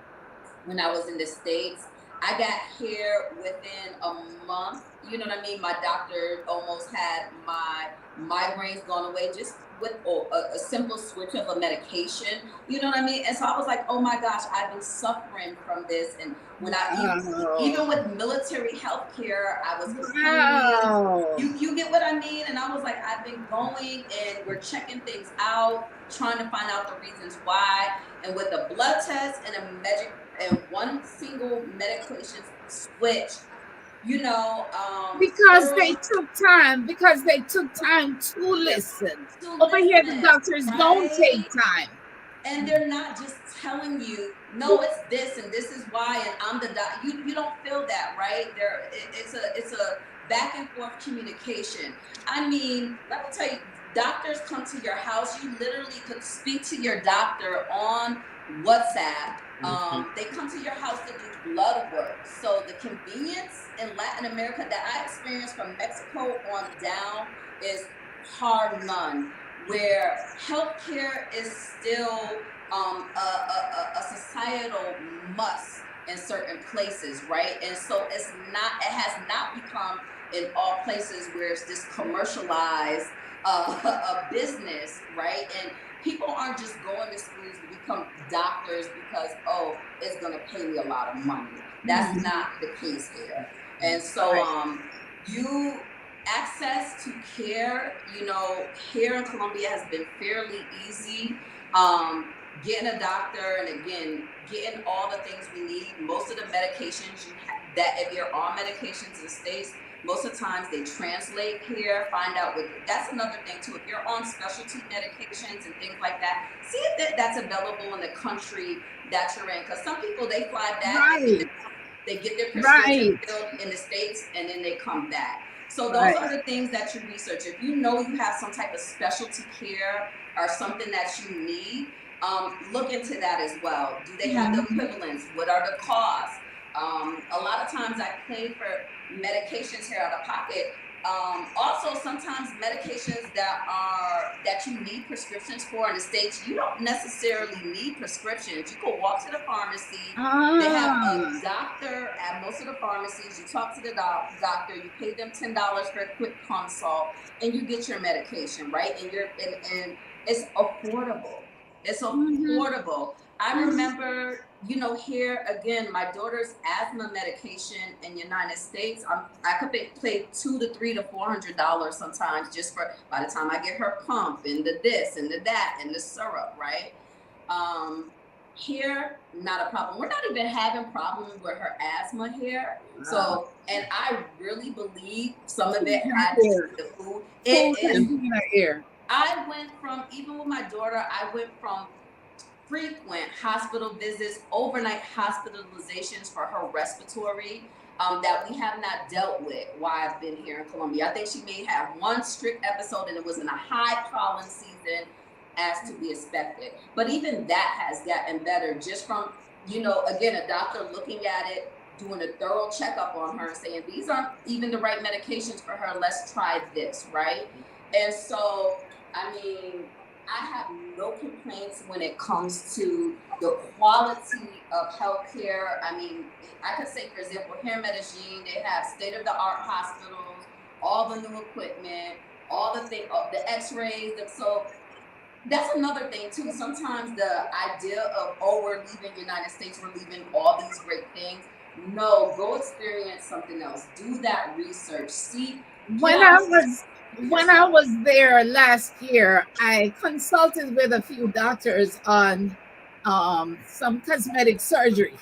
when I was in the States. I got here within a month. You know what I mean? My doctor almost had my migraines gone away just with a simple switch of a medication. You know what I mean? And so I was like, oh my gosh, I've been suffering from this. And when even with military health care, I was complaining. You get what I mean? And I was like, I've been going and we're checking things out, trying to find out the reasons why. And with a blood test and one single medication switch, because they took time. Because they took time to listen. Over here, the doctors don't take time, and they're not just telling you, no, it's this and this is why, and I'm the doc. You don't feel that, right? It's a back and forth communication. I mean, let me tell you, doctors come to your house. You literally could speak to your doctor on WhatsApp. They come to your house to do blood work. So the convenience in Latin America that I experienced from Mexico on down is hard none, where healthcare is still a societal must in certain places, right? And so it has not become in all places where it's this commercialized a business, right? And people aren't just going to schools to become doctors because, oh, it's going to pay me a lot of money. That's not the case here. And so you access to care, here in Colombia has been fairly easy. Getting a doctor, and again, getting all the things we need. Most of the medications that if you're on medications in the States, most of the times they translate here. Find out that's another thing too. If you're on specialty medications and things like that, see if that's available in the country that you're in. Because some people, they fly back, they get their prescription filled in the States, and then they come back. So those are the things that you research. If you know you have some type of specialty care or something that you need, look into that as well. Do they have the equivalents? What are the costs? A lot of times I pay for medications here out of pocket. Also, sometimes medications that you need prescriptions for in the States, you don't necessarily need prescriptions. You can walk to the pharmacy. They have a doctor at most of the pharmacies. You talk to the doctor. You pay them $10 for a quick consult, and you get your medication, right? And it's affordable. It's affordable. I remember, here again, my daughter's asthma medication in the United States, I could pay $200 to $300 to $400 sometimes just for, by the time I get her pump and the this and the that and the syrup, right? Here, not a problem. We're not even having problems with her asthma here. So, and I really believe some of it had to do with the food. It is. I went from, even with my daughter, I went from frequent hospital visits, overnight hospitalizations for her respiratory that we have not dealt with while I've been here in Colombia. I think she may have one strict episode, and it was in a high pollen season, as to be expected. But even that has gotten better just from, again, a doctor looking at it, doing a thorough checkup on her and saying, these aren't even the right medications for her. Let's try this, right? And so, I mean, I have no complaints when it comes to the quality of healthcare. I mean, I could say, for example, here in Medellin, they have state-of-the-art hospitals, all the new equipment, all the things, the x-rays. So that's another thing, too. Sometimes the idea of, we're leaving the United States, we're leaving all these great things. No, go experience something else. Do that research. See. When I was there last year, I consulted with a few doctors on some cosmetic surgery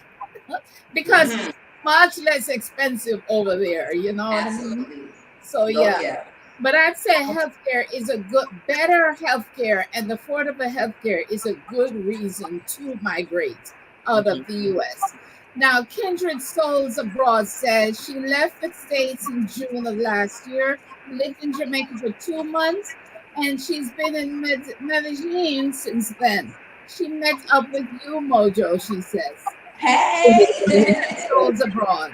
because it's much less expensive over there, Absolutely. what I mean? So yeah. But I'd say healthcare is better healthcare, and affordable healthcare is a good reason to migrate out of the U.S. Now, Kindred Souls Abroad says she left the States in June of last year, lived in Jamaica for 2 months, and she's been in Medellin since then. She met up with you, Mojo, she says. Hey! Souls Abroad.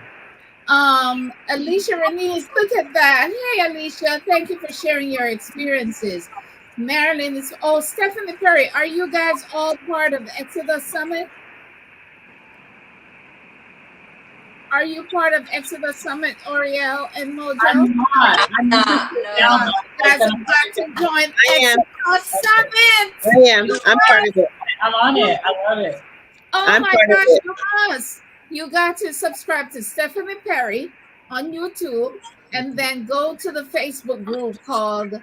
Alicia Renese, look at that. Hey, Alicia, thank you for sharing your experiences. Marilyn is, Stephanie Perry, are you guys all part of Exodus Summit? Are you part of Exodus Summit, Oriel and Mojo? I'm not. No. You guys have got to join Exodus Summit. I am. I'm part of it. I'm on it. I love it. Oh my gosh, you must. You got to subscribe to Stephanie Perry on YouTube and then go to the Facebook group called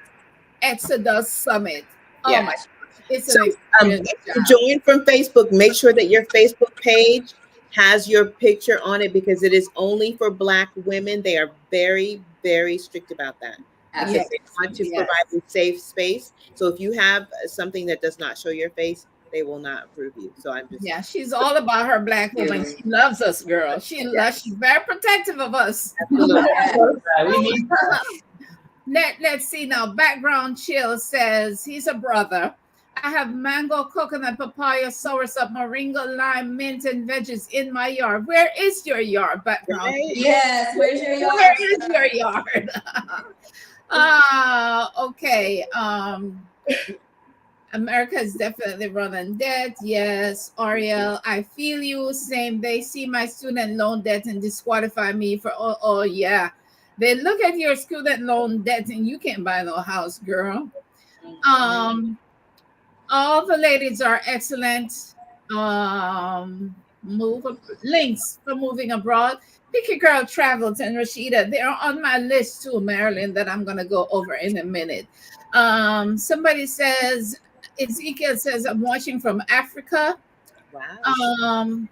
Exodus Summit. Oh my gosh. It's an experience. If you join from Facebook, make sure that your Facebook page has your picture on it, because it is only for Black women. They are very, very strict about that. Because they want to provide a safe space. So if you have something that does not show your face, they will not approve you. So I'm just she's all about her Black woman. She loves us, girl. She's very protective of us. Absolutely. Let's see now. Background Chill says he's a brother. I have mango, coconut, papaya, soursop, moringa, lime, mint, and veggies in my yard. Where is your yard, Background? Yes, where's your yard? Where is your yard? Okay. America is definitely running debt. Yes, Ariel, I feel you. Same. They see my student loan debt and disqualify me for, oh yeah. They look at your student loan debt and you can't buy no house, girl. Mhm. Um, all the ladies are excellent. Links for moving abroad. Picky Girl Travels and Rashida, they're on my list too, Marilyn, that I'm gonna go over in a minute. Somebody says, Ezekiel says, I'm watching from Africa. Wow. Um,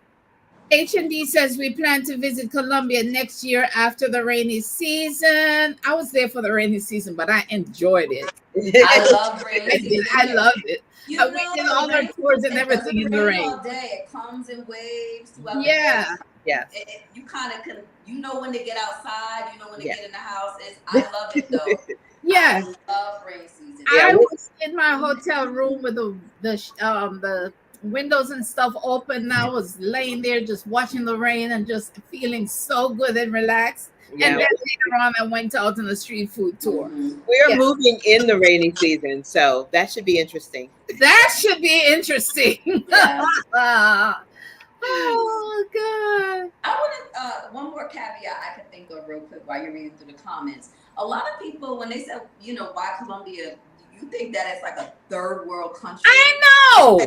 H&D says we plan to visit Colombia next year after the rainy season. I was there for the rainy season, but I enjoyed it. I love rainy I did. season I here. loved it. You We know, did the all our rain, tours and it everything doesn't in the rain rain. all day. It comes in waves throughout the Yeah. day. Yes. You kind of can, you know when to get outside, you know when to Yeah. get in the house. I love it though. Yeah. I love rain season. Yeah. I we- was in my hotel room with the windows and stuff open. I was laying there just watching the rain and just feeling so good and relaxed. And Yeah. then later on, I went out on a street food tour. Mhm. We are Yeah. moving in the rainy season, so that should be interesting. That should be interesting. Yes. Oh God. I want to, one more caveat I can think of real quick while you're reading through the comments. A lot of people, when they say, you know, why Colombia, you think that it's like a third world country. I know.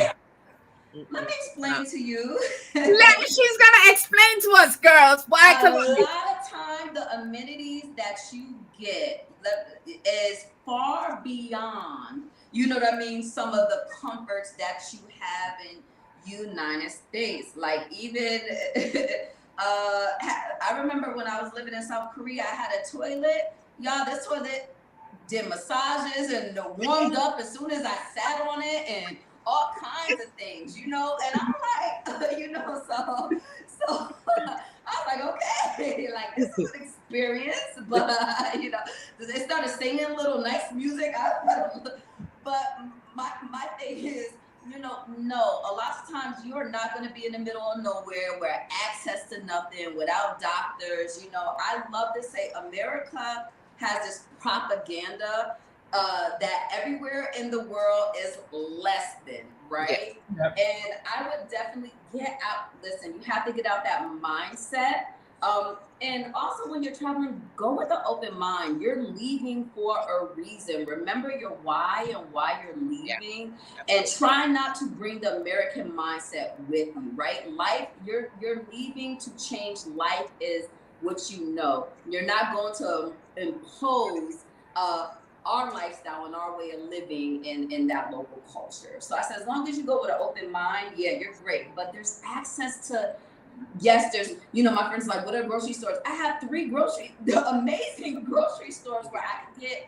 Let me explain to you. She's gonna explain to us, girls, why A Colombia. lot of time, the amenities that you get is far beyond, you know what I mean, some of the comforts that you have in United States. Like even, I remember when I was living in South Korea, I had a toilet. Y'all, this toilet did massages and warmed up as soon as I sat on it and all kinds of things, you know. And I'm like, you know, so I was like, okay, like this is an experience, but you know, they started singing little nice music. But my thing is, you know, no, a lot of times you are not going to be in the middle of nowhere where access to nothing without doctors. You know, I love to say America has this propaganda that everywhere in the world is less than, right? Yep. And I would definitely get out. Listen, you have to get out that mindset. And also, when you're traveling, go with an open mind. You're leaving for a reason. Remember your why and why you're leaving, and try not to bring the American mindset with you. Right? Life, you're leaving to change. Life is what you know. You're not going to impose our lifestyle and our way of living in that local culture. So I said, as long as you go with an open mind, yeah, you're great. But there's access to, yes, there's, you know, my friends like, what are grocery stores? I have amazing grocery stores where I can get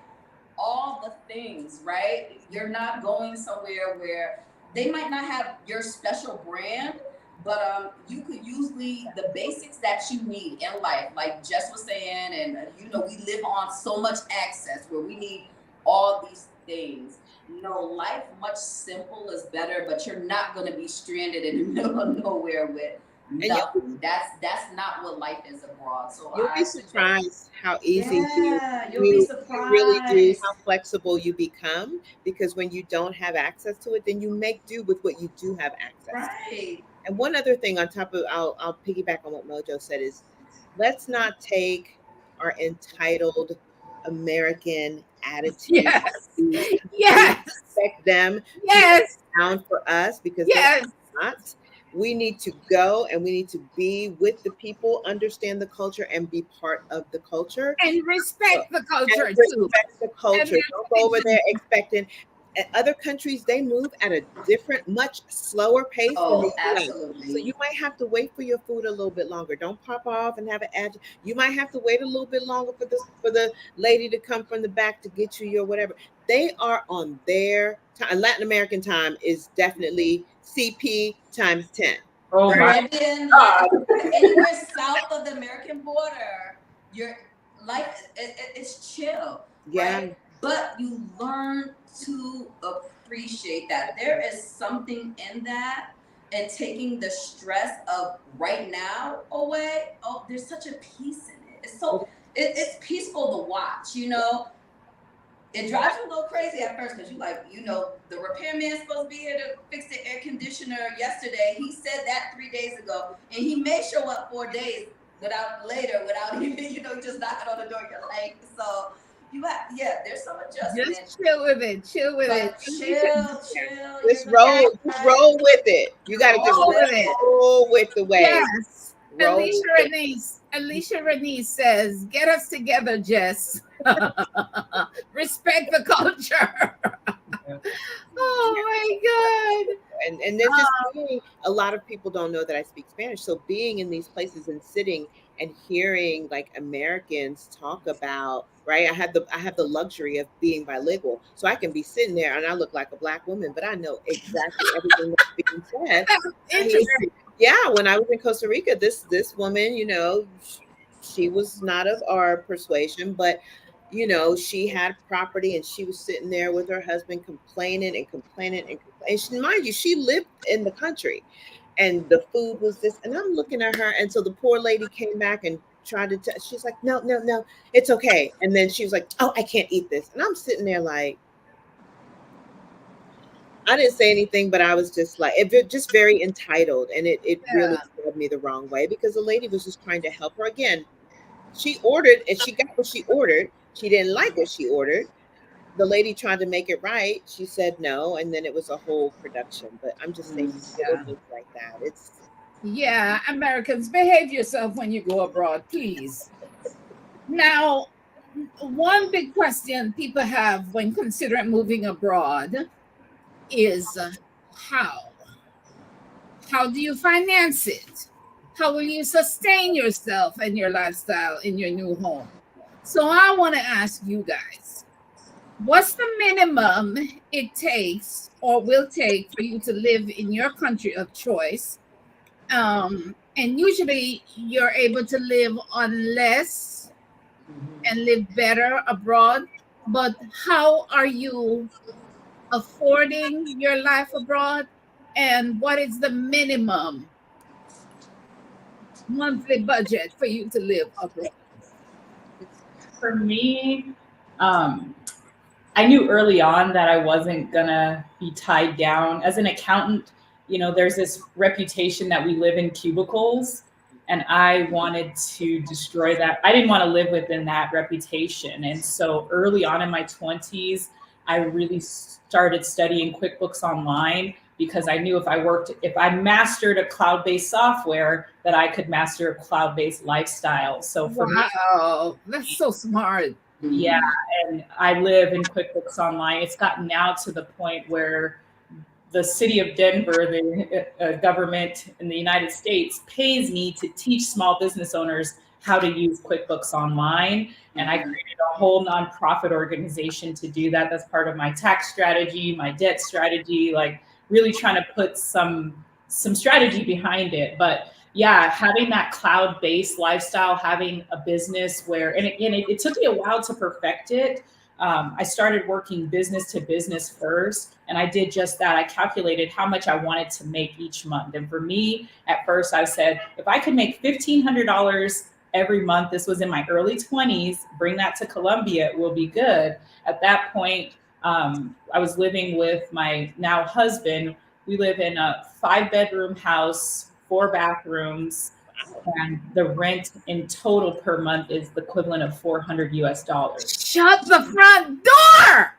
all the things, right? You're not going somewhere where they might not have your special brand, but you could usually the basics that you need in life, like Jess was saying, and you know, we live on so much access where we need all these things. No, life much simple is better, but you're not going to be stranded in the middle of nowhere with nothing. That's not what life is abroad. So You'll be surprised how easy you'll be surprised. really do, how flexible you become, because when you don't have access to it, then you make do with what you do have access to. Right. And one other thing on top of, I'll piggyback on what Mojo said is, let's not take our entitled American attitude. Yes. We Yes. expect them to Yes. down for us because Yes. they're not. We need to go and we need to be with the people, understand the culture, and be part of the culture. And respect the culture And too. respect the culture. And Don't go over there expecting. Other countries, they move at a different, much slower pace than the US. Absolutely. So you might have to wait for your food a little bit longer. Don't pop off and have an ad. You might have to wait a little bit longer for the lady to come from the back to get you your whatever. They are on their time. Latin American time is definitely CP times 10. Oh my Caribbean, God. anywhere south of the American border, your life it's chill, Yeah. right? But you learn to appreciate that. There is something in that, and taking the stress of right now away. Oh, there's such a peace in it. It's so it's peaceful to watch, you know. it drives you a little crazy at first because you like, the repairman's supposed to be here to fix the air conditioner yesterday. He said that 3 days ago, and he may show up 4 days without even, just knocking on the door. You're like, so you have, there's some adjustment. Just chill with it. Chill with it. Chill. Just roll with it. You got to just Roll with it. roll with the wave. Yes. Roll Alicia Renee says, "Get us together, Jess. Respect the culture." Oh my God. And then just a lot of people don't know that I speak Spanish. So being in these places and sitting and hearing like Americans talk about, right? I have the luxury of being bilingual. So I can be sitting there and I look like a Black woman, but I know exactly everything that's being said. Interesting. Yeah, when I was in Costa Rica, this woman, she was not of our persuasion, but she had property and she was sitting there with her husband complaining and complaining and complaining. Mind you, she lived in the country and the food was this. And I'm looking at her. And so the poor lady came back and tried to she's like, no, it's okay. And then she was like, oh, I can't eat this. And I'm sitting there like, I didn't say anything, but I was just like, just very entitled. And it really rubbed me the wrong way because the lady was just trying to help her. Again, she ordered and she got what she ordered. She didn't like what she ordered. The lady tried to make it right. She said no. And then it was a whole production. But I'm just saying things like that. Americans, behave yourself when you go abroad, please. Now, one big question people have when considering moving abroad is how? How do you finance it? How will you sustain yourself and your lifestyle in your new home? So I want to ask you guys, what's the minimum it takes or will take for you to live in your country of choice? And usually you're able to live on less and live better abroad. But how are you affording your life abroad? And what is the minimum monthly budget for you to live abroad? For me, I knew early on that I wasn't gonna be tied down. As an accountant, there's this reputation that we live in cubicles, and I wanted to destroy that. I didn't want to live within that reputation. And so early on in my 20s, I really started studying QuickBooks Online because I knew if I mastered a cloud-based software, that I could master a cloud-based lifestyle. So for me, that's so smart. Yeah, and I live in QuickBooks Online. It's gotten now to the point where the city of Denver, the government in the United States, pays me to teach small business owners how to use QuickBooks Online. And I created a whole nonprofit organization to do that. That's part of my tax strategy, my debt strategy, like really trying to put some strategy behind it. But yeah, having that cloud-based lifestyle, having a business where, and again, it took me a while to perfect it. I started working business to business first, and I did just that. I calculated how much I wanted to make each month. And for me, at first, I said, if I could make $1,500 every month, this was in my early 20s, bring that to Colombia, it will be good. At that point, I was living with my now husband. We live in a 5-bedroom house, 4 bathrooms, and the rent in total per month is the equivalent of $400 US. Shut the front door!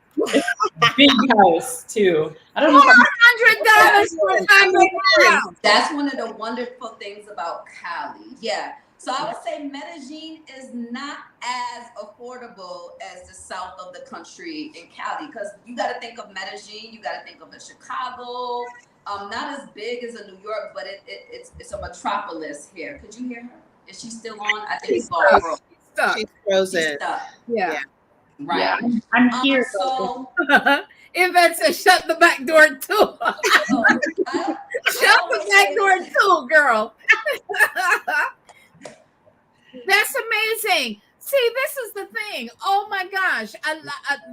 Big house too. I don't know. $400 for a house. That's one of the wonderful things about Cali. Yeah. So I would say Medellin is not as affordable as the south of the country in Cali, because you got to think of Medellin, you got to think of a Chicago. Not as big as a New York, but it's a metropolis here. Could you hear her? Is she still on? I think she's stuck. She's frozen. She's stuck. Yeah. Right. Yeah. I'm here. So Yvette says, shut the back door too. Shut the back door too, girl. That's amazing. See, this is the thing. Oh my gosh.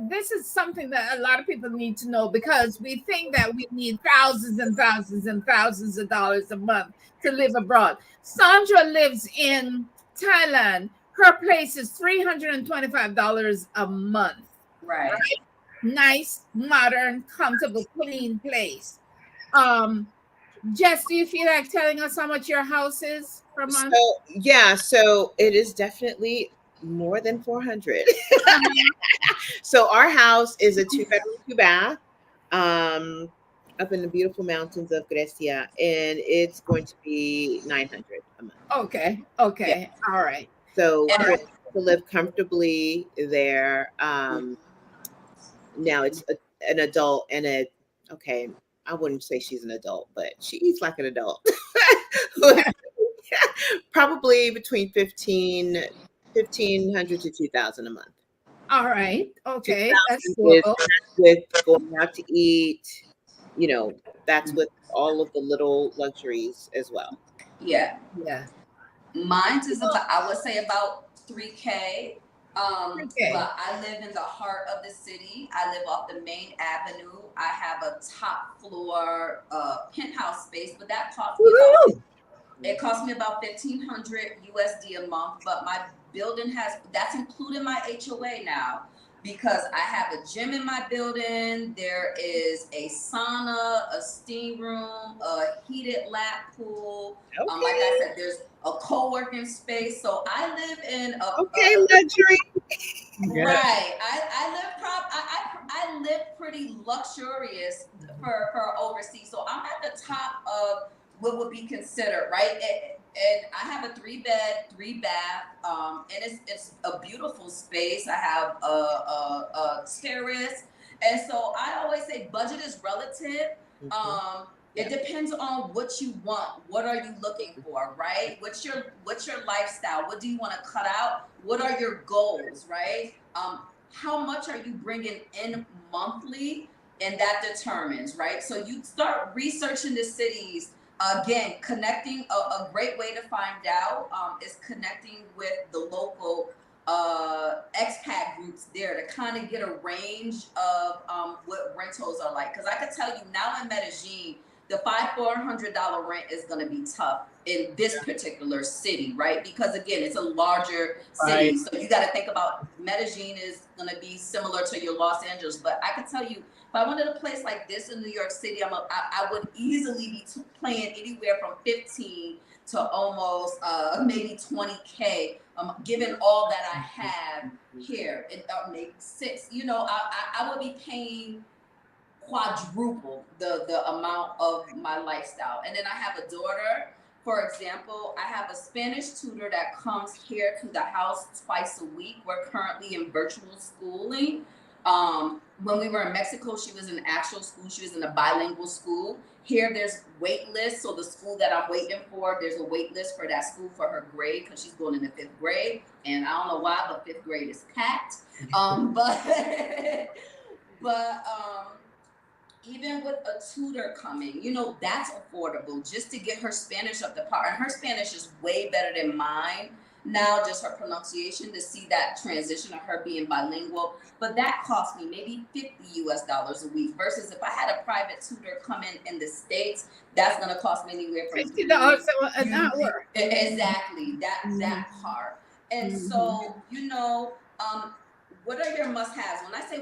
This is something that a lot of people need to know, because we think that we need thousands and thousands and thousands of dollars a month to live abroad. Sandra lives in Thailand. Her place is $325 a month. Right. Nice, modern, comfortable, clean place. Um, Jess, do you feel like telling us how much your house is per month? So yeah, so it is definitely more than 400. Uh-huh. So our house is a 2 bedroom, 2 bath, um, up in the beautiful mountains of Grecia, and it's going to be 900 a month. Okay, Yeah. okay, all right. So And for to live comfortably there, now it's an adult and a okay. I wouldn't say she's an adult, but she eats like an adult. Probably between 1,500 to 2,000 a month. All right, okay, that's 2,000 is doable. with going out to eat, you know, that's with all of the little luxuries as well. yeah, Yeah, mine is about, I would say about 3K. okay. But I live in the heart of the city. I live off the main avenue. I have a top floor penthouse space, but that cost me about Woo! it cost me about 1,500 USD a month, but my building that's included my HOA now because I have a gym in my building. There is a sauna, a steam room, a heated lap pool. Like I Okay. said, there's a co-working space. So I live in Okay, luxury. Yeah. right. I live pretty luxurious for overseas. So I'm at the top of what would be considered right. And I have a 3 bed, 3 bath, and it's a beautiful space. I have a terrace, and so I always say budget is relative. Um, it depends on what you want. What are you looking for, right? What's your lifestyle? What do you want to cut out? What are your goals, right? How much are you bringing in monthly? And that determines, right? So you start researching the cities. Again, connecting, a great way to find out is connecting with the local expat groups there to kind of get a range of what rentals are like. Because I could tell you now in Medellin, the $400 rent is going to be tough in this particular city, right? Because again, it's a larger city. Right. So you got to think about Medellin is going to be similar to your Los Angeles. But I can tell you, if I wanted a place like this in New York City, I would easily be paying anywhere from 15 to almost maybe 20K, given all that I have here. It maybe 6. I would be paying quadruple the amount of my lifestyle. And then I have a daughter. For example, I have a Spanish tutor that comes here to the house twice a week. We're currently in virtual schooling. When we were in Mexico, she was in actual school. She was in a bilingual school. Here, there's wait lists. So the school that I'm waiting for, there's a wait list for that school for her grade because she's going into 5th grade. And I don't know why, but 5th grade is packed. But but even with a tutor coming, that's affordable just to get her Spanish up to par. And her Spanish is way better than mine now, just her pronunciation, to see that transition of her being bilingual. But that cost me maybe $50 a week versus if I had a private tutor come in the States, that's going to cost me anywhere from $50 an hour. Exactly, that part. And so, what are your must-haves? When I say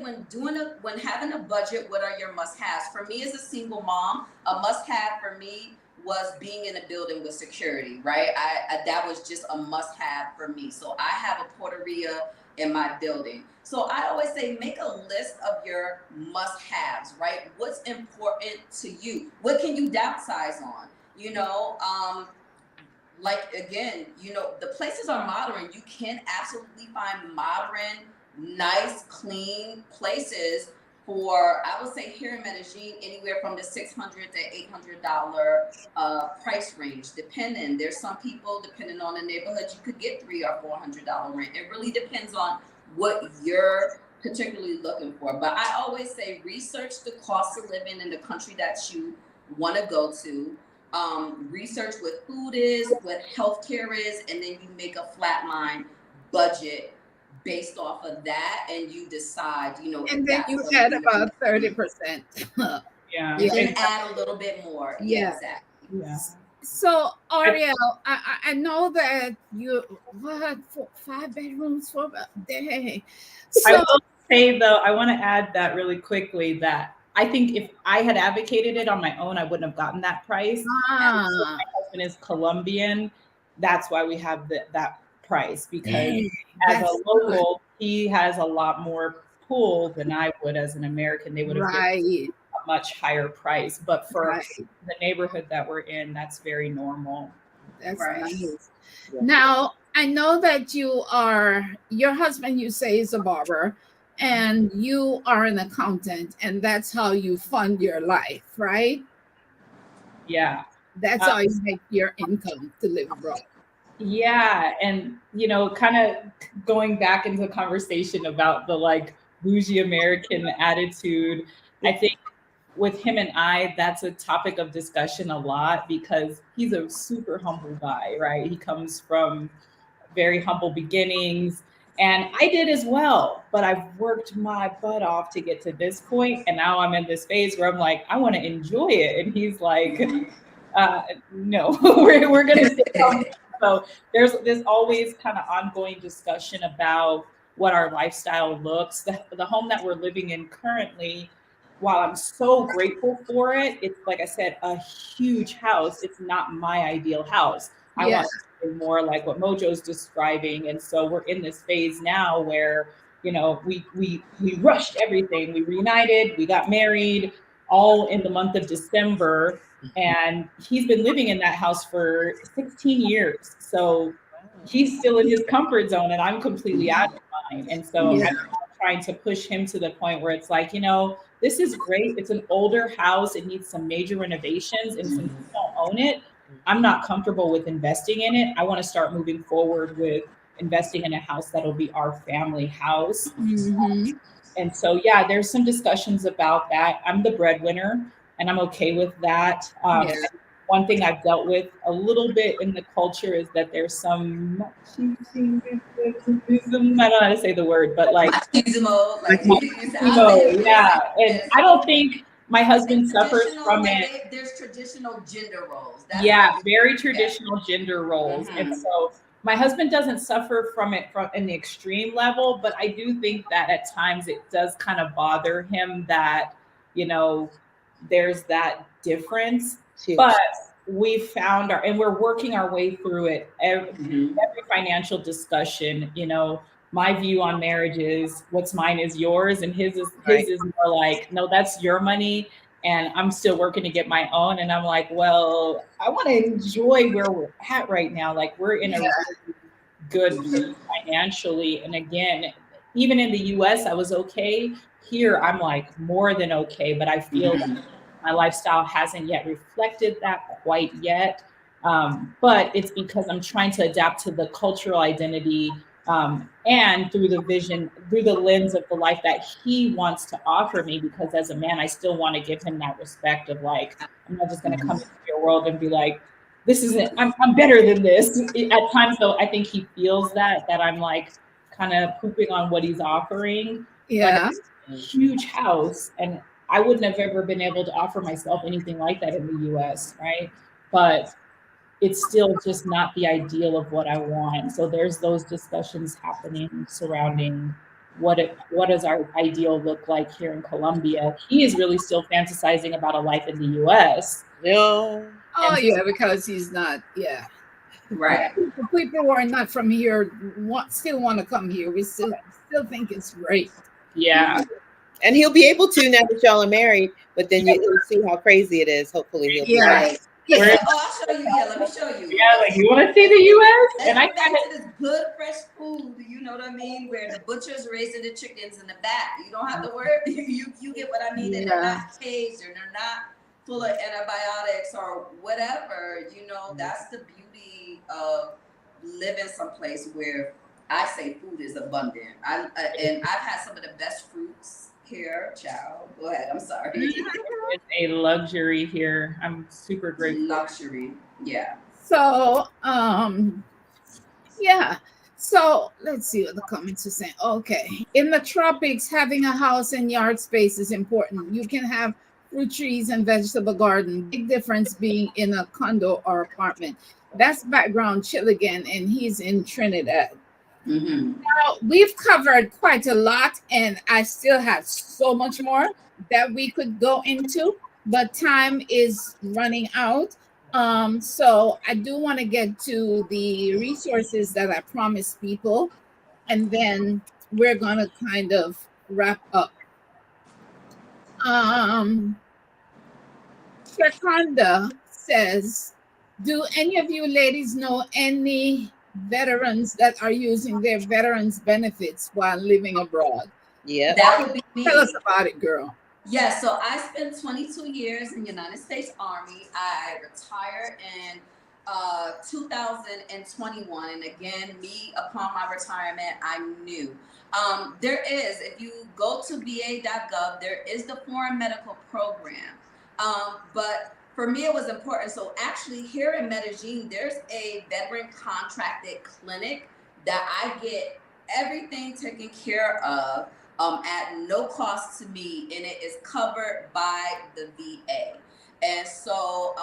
when having a budget, what are your must-haves? For me as a single mom, a must-have for me was being in a building with security, right? I that was just a must-have for me. So I have a porteria in my building. So I always say make a list of your must-haves, right? What's important to you? What can you downsize on? Like again, the places are modern. You can absolutely find modern, nice, clean places for, I would say here in Medellin, anywhere from the $600 to $800 price range, depending. There's some people, depending on the neighborhood, you could get $300 or $400 rent. It really depends on what you're particularly looking for. But I always say research the cost of living in the country that you want to go to. Research what food is, what healthcare is, and then you make a flatline budget based off of that, and you decide, And if then that's you going to add be the about 30%. Yeah. and Yeah. then add a little bit more. Yeah. Exactly. Yeah. So, Ariel, I know that you, what, 5 bedrooms, 4 dang. I So, will say though, I want to add that really quickly that I think if I had advocated it on my own, I wouldn't have gotten that price. And so Ah, my husband is Colombian. That's why we have that price because hey, as a that's good. local, he has a lot more pull than I would as an American. They would have given Right, a much higher price. But for right. the neighborhood that we're in, that's very normal. That's Right. nice. Yeah. Now, I know that your husband, you say, is a barber, and you are an accountant, and that's how you fund your life, right? Yeah. That's Uh, how you make your income to live abroad. Yeah, and kind of going back into the conversation about the like bougie American attitude, I think with him and I, that's a topic of discussion a lot because he's a super humble guy, right? He comes from very humble beginnings, and I did as well, but I've worked my butt off to get to this point, and now I'm in this phase where I'm like, I want to enjoy it, and he's like, no, we're gonna stay home. So there's always kind of ongoing discussion about what our lifestyle looks. The home that we're living in currently, while I'm so grateful for it, it's like I said, a huge house. It's not my ideal house. I Yeah. want something more like what Mojo's describing. And so we're in this phase now where, we rushed everything. We reunited, we got married all in the month of December. And he's been living in that house for 16 years. So he's still in his comfort zone and I'm completely out of mine. And so Yeah. I'm trying to push him to the point where it's like, this is great. It's an older house. It needs some major renovations. And since we don't own it, I'm not comfortable with investing in it. I want to start moving forward with investing in a house that'll be our family house. Hmm. And so, yeah, there's some discussions about that. I'm the breadwinner, and I'm okay with that. Yeah. One thing I've dealt with a little bit in the culture is that there's some machismo, I don't know how to say the word, but like, Machismo, like you said, I'll say machismo, it yeah. And yes. I don't think my husband And suffers traditional, from like it. there's traditional gender roles. That's Yeah, what very traditional gender roles. And Mhm. so my husband doesn't suffer from it from in the extreme level, but I do think that at times it does kind of bother him that, you know, there's that difference. Huge. But we found and we're working our way through it. Mhm. Every financial discussion, my view on marriage is what's mine is yours, and Right. his is more like, no, that's your money and I'm still working to get my own. And I'm like, well, I want to enjoy where we're at right now. Like we're in a Yeah. really good place financially. And again, even in the US, I was okay. Here, I'm like more than okay, but I feel that Mhm. my lifestyle hasn't yet reflected that quite yet. But it's because I'm trying to adapt to the cultural identity and through through the lens of the life that he wants to offer me. Because as a man, I still want to give him that respect of like, I'm not just going to come into your world and be like, this isn't, I'm better than this. At times, though, I think he feels that I'm like kind of pooping on what he's offering. But Yeah. it's a huge house, and I wouldn't have ever been able to offer myself anything like that in the US, right? But it's still just not the ideal of what I want. So there's those discussions happening surrounding what does our ideal look like here in Colombia. He is really still fantasizing about a life in the US. No. Oh, And yeah, because he's not. Yeah. Right. People who are not from here still want to come here. We still think it's great. yeah, And he'll be able to now that y'all are married, but then you'll see how crazy it is. Hopefully he'll be Yeah. like, Yeah. we're Oh, I'll show you. Yeah, let me show you. yeah, like you want to see the US? And Let's I go back kind of, to this good fresh food. You know what I mean? Where the butcher's raising the chickens in the back. You don't have to worry. You get what I mean. And they're Yeah. not caged or they're not full of antibiotics or whatever. That's the beauty of living someplace where I say food is abundant. And I've had some of the best fruits here. Child, go ahead. I'm sorry. it's a luxury here. I'm super grateful. Luxury. Yeah. So, yeah. So let's see what the comments are saying. Okay. In the tropics, having a house and yard space is important. You can have fruit trees and vegetable garden. Big difference being in a condo or apartment. That's background Chilligan, and he's in Trinidad. Mm-hmm. We've covered quite a lot, and I still have so much more that we could go into, but time is running out. So I do want to get to the resources that I promised people, and then we're gonna kind of wrap up. Um, Shakanda says, "Do any of you ladies know any veterans that are using their veterans benefits while living abroad?" Yep. That would be Tell us me. about it, girl. Yeah, so I spent 22 years in the United States Army. I retired in 2021. And again, me, upon my retirement, I knew. There is, if you go to va.gov, there is the foreign medical program. But for me, it was important. So actually, here in Medellin, there's a veteran contracted clinic that I get everything taken care of at no cost to me, and it is covered by the VA. And so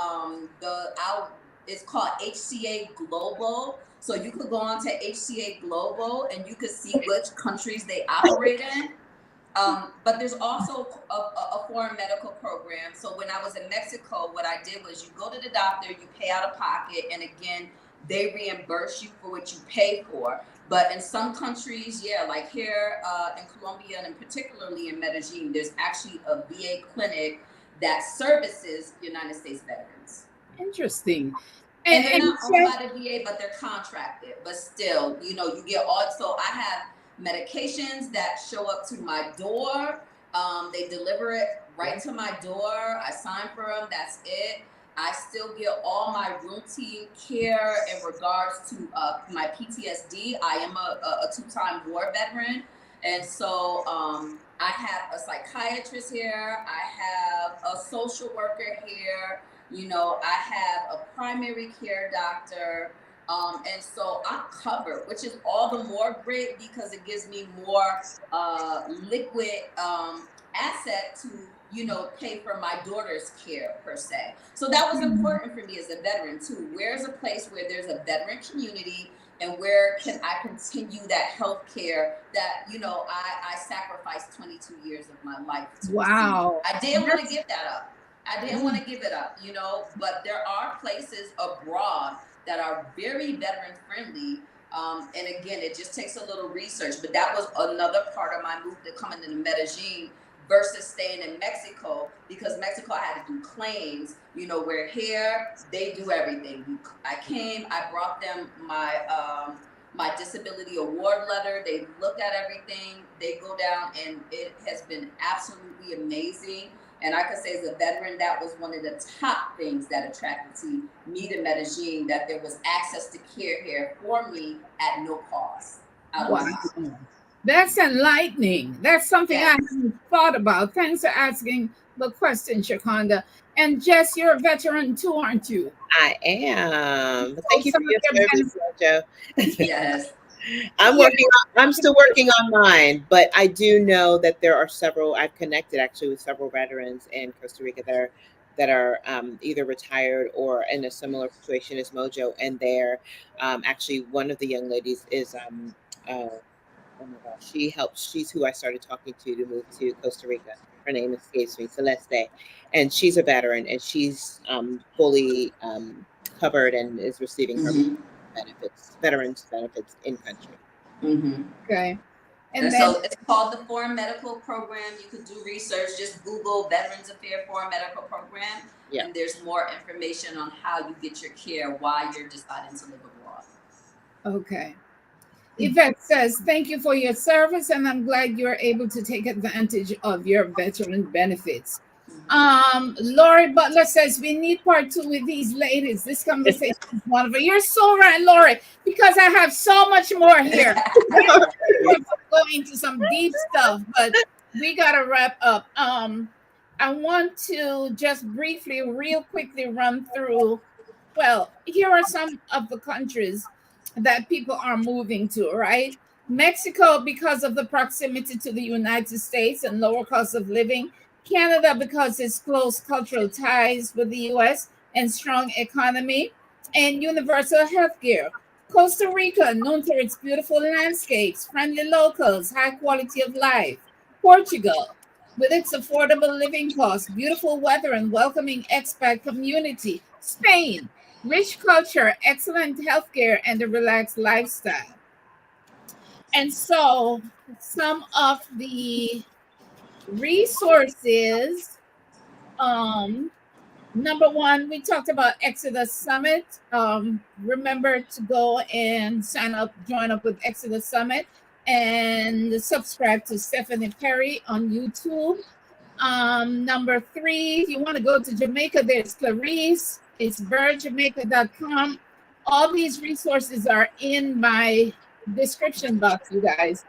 it's called HCA Global. So you could go on to HCA Global and you could see which countries they operate in. But there's also a foreign medical program. So when I was in Mexico, what I did was you go to the doctor, you pay out of pocket, and again, they reimburse you for what you pay for. But in some countries, yeah, like here in Colombia and particularly in Medellin, there's actually a VA clinic that services United States veterans. Interesting. And they're not owned by the VA, but they're contracted. But still, you get all. So I have medications that show up to my door. They deliver it right to my door. I sign for them. That's it. I still get all my routine care in regards to my PTSD. I am a two-time war veteran. And so I have a psychiatrist here. I have a social worker here. I have a primary care doctor. And so I'm covered, which is all the more great because it gives me more liquid asset to, pay for my daughter's care per se. So that was important for me as a veteran too. Where's a place where there's a veteran community and where can I continue that health care that, I sacrificed 22 years of my life to Wow. receive. I didn't want to give that up. I didn't want to give it up, but there are places abroad that are very veteran friendly. And again, it just takes a little research, but that was another part of my move to coming into Medellin versus staying in Mexico, because Mexico I had to do claims, where here they do everything. I came, I brought them my disability award letter. They look at everything, they go down, and it has been absolutely amazing. And I could say as a veteran, that was one of the top things that attracted me to Medellin, that there was access to care here for me at no cost. Wow. That's enlightening. That's something I haven't thought about. Thanks for asking the question, Shakonda. And Jess, you're a veteran too, aren't you? I am. Thank you for your service, Mojo. Yes. I'm still working on mine, but I do know that there are several. I've connected actually with several veterans in Costa Rica that are either retired or in a similar situation as Mojo, and they're actually one of the young ladies is oh my gosh, she's who I started talking to move to Costa Rica. Her name escapes me, Celeste, and she's a veteran, and she's fully covered and is receiving her veterans benefits in country. Okay. And so it's called the Foreign Medical Program. You could do research, just Google Veterans Affairs Foreign Medical Program, and there's more information on how you get your care while you're deciding to live abroad. Okay. Yvette says, thank you for your service, and I'm glad you're able to take advantage of your veteran benefits. Lori Butler says, we need part 2 with these ladies. This conversation is wonderful. You're so right, Lori, because I have so much more here. We're go into some deep stuff, but we got to wrap up. I want to just briefly, real quickly run through, well, here are some of the countries that people are moving to, right? Mexico, because of the proximity to the United States and lower cost of living. Canada, because it's close cultural ties with the US and strong economy and universal health care. Costa Rica, known for its beautiful landscapes, friendly locals, high quality of life. Portugal, with its affordable living costs, beautiful weather, and welcoming expat community. Spain, rich culture, excellent healthcare, and a relaxed lifestyle. And so, some of the resources, um, number one, we talked about Exodus Summit. Remember to go and sign up, join up with Exodus Summit, and subscribe to Stephanie Perry on YouTube. Number three, if you want to go to Jamaica, there's Clarice. It's birdjamaica.com. All these resources are in my description box, you guys.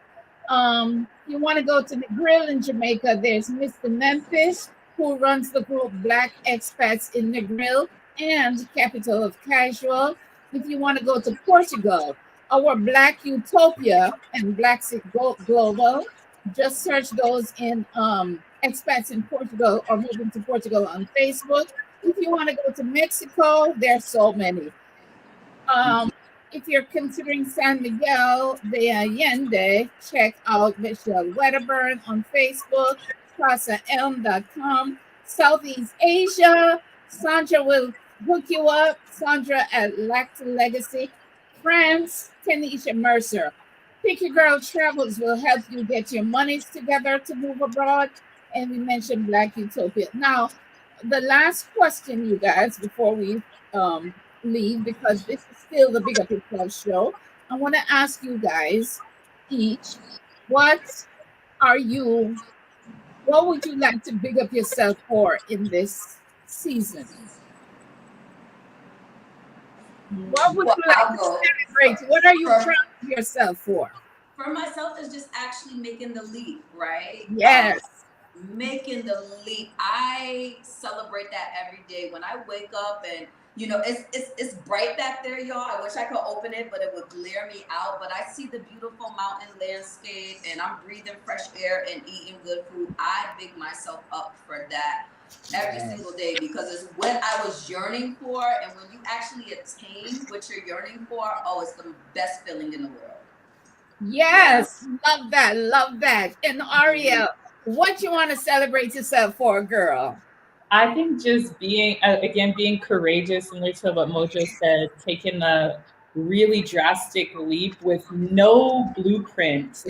You want to go to the grill in Jamaica, there's Mr. Memphis, who runs the group Black Expats in the Grill and Capital of Casual. If you want to go to Portugal, our Black Utopia and Black Global, just search those in Expats in Portugal or Moving to Portugal on Facebook. If you want to go to Mexico, there's so many. If you're considering San Miguel de Allende, check out Michelle Wedderburn on Facebook, PlazaElm.com. Southeast Asia, Sandra will hook you up. Sandra at Lacta Legacy. France, Tanisha Mercer. Pick Your Girl Travels will help you get your monies together to move abroad. And we mentioned Black Utopia. Now, the last question, you guys, before we leave, because this is still the Big Up Yourself show, I want to ask you guys each, what would you like to big up yourself for in this season? What would you like to celebrate? What are you proud of yourself for? For myself, is just actually making the leap, right? Yes. Making the leap. I celebrate that every day when I wake up, and it's bright back there, y'all. I wish I could open it, but it would glare me out. But I see the beautiful mountain landscape, and I'm breathing fresh air and eating good food. I big myself up for that every single day, because it's what I was yearning for. And when you actually attain what you're yearning for, oh, it's the best feeling in the world. Yes, love that, love that. And Ariel, what you want to celebrate yourself for, girl? I think just being courageous, similar to what Mojo said, taking a really drastic leap with no blueprint.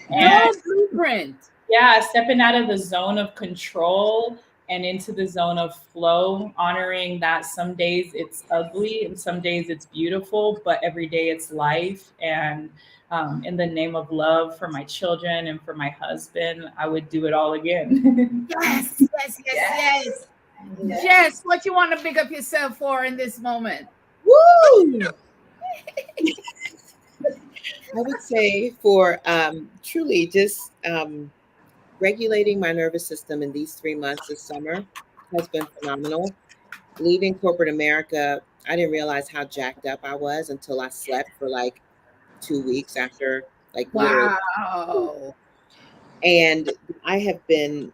No blueprint. Yeah, stepping out of the zone of control and into the zone of flow, honoring that some days it's ugly and some days it's beautiful, but every day it's life. And in the name of love for my children and for my husband, I would do it all again. Yes. Jess, what you want to big up yourself for in this moment? Woo! I would say for truly just regulating my nervous system in these 3 months this summer has been phenomenal. Leaving corporate America, I didn't realize how jacked up I was until I slept for like 2 weeks after, like, literally. Wow. And I have been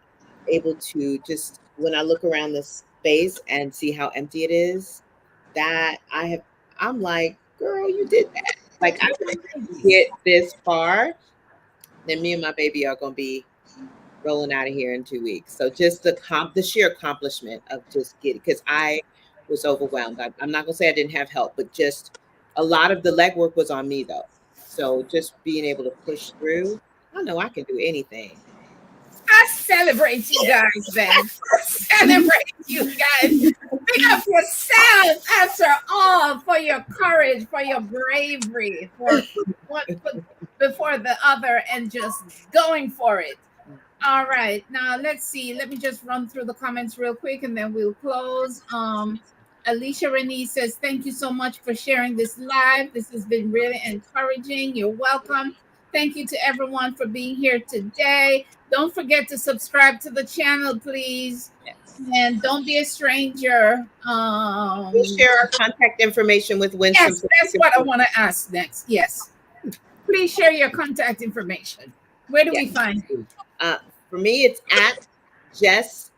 able to just, when I look around this space and see how empty it is, I'm like, girl, you did that. Like, I didn't get this far, then me and my baby are going to be rolling out of here in 2 weeks. So just the sheer accomplishment of just getting, because I was overwhelmed. I'm not going to say I didn't have help, but just a lot of the legwork was on me, though. So just being able to push through, I know I can do anything. I celebrate you guys, then. I celebrate you guys. Pick up yourself after all, for your courage, for your bravery, for one foot before the other and just going for it. All right, now let's see. Let me just run through the comments real quick and then we'll close. Alicia Renee says, thank you so much for sharing this live. This has been really encouraging. You're welcome. Thank you to everyone for being here today. Don't forget to subscribe to the channel, please. Yes. And don't be a stranger. We'll share our contact information with Winsome. Yes, that's what I want to ask next. Yes. Please share your contact information. Where do we find you? For me, it's at Jess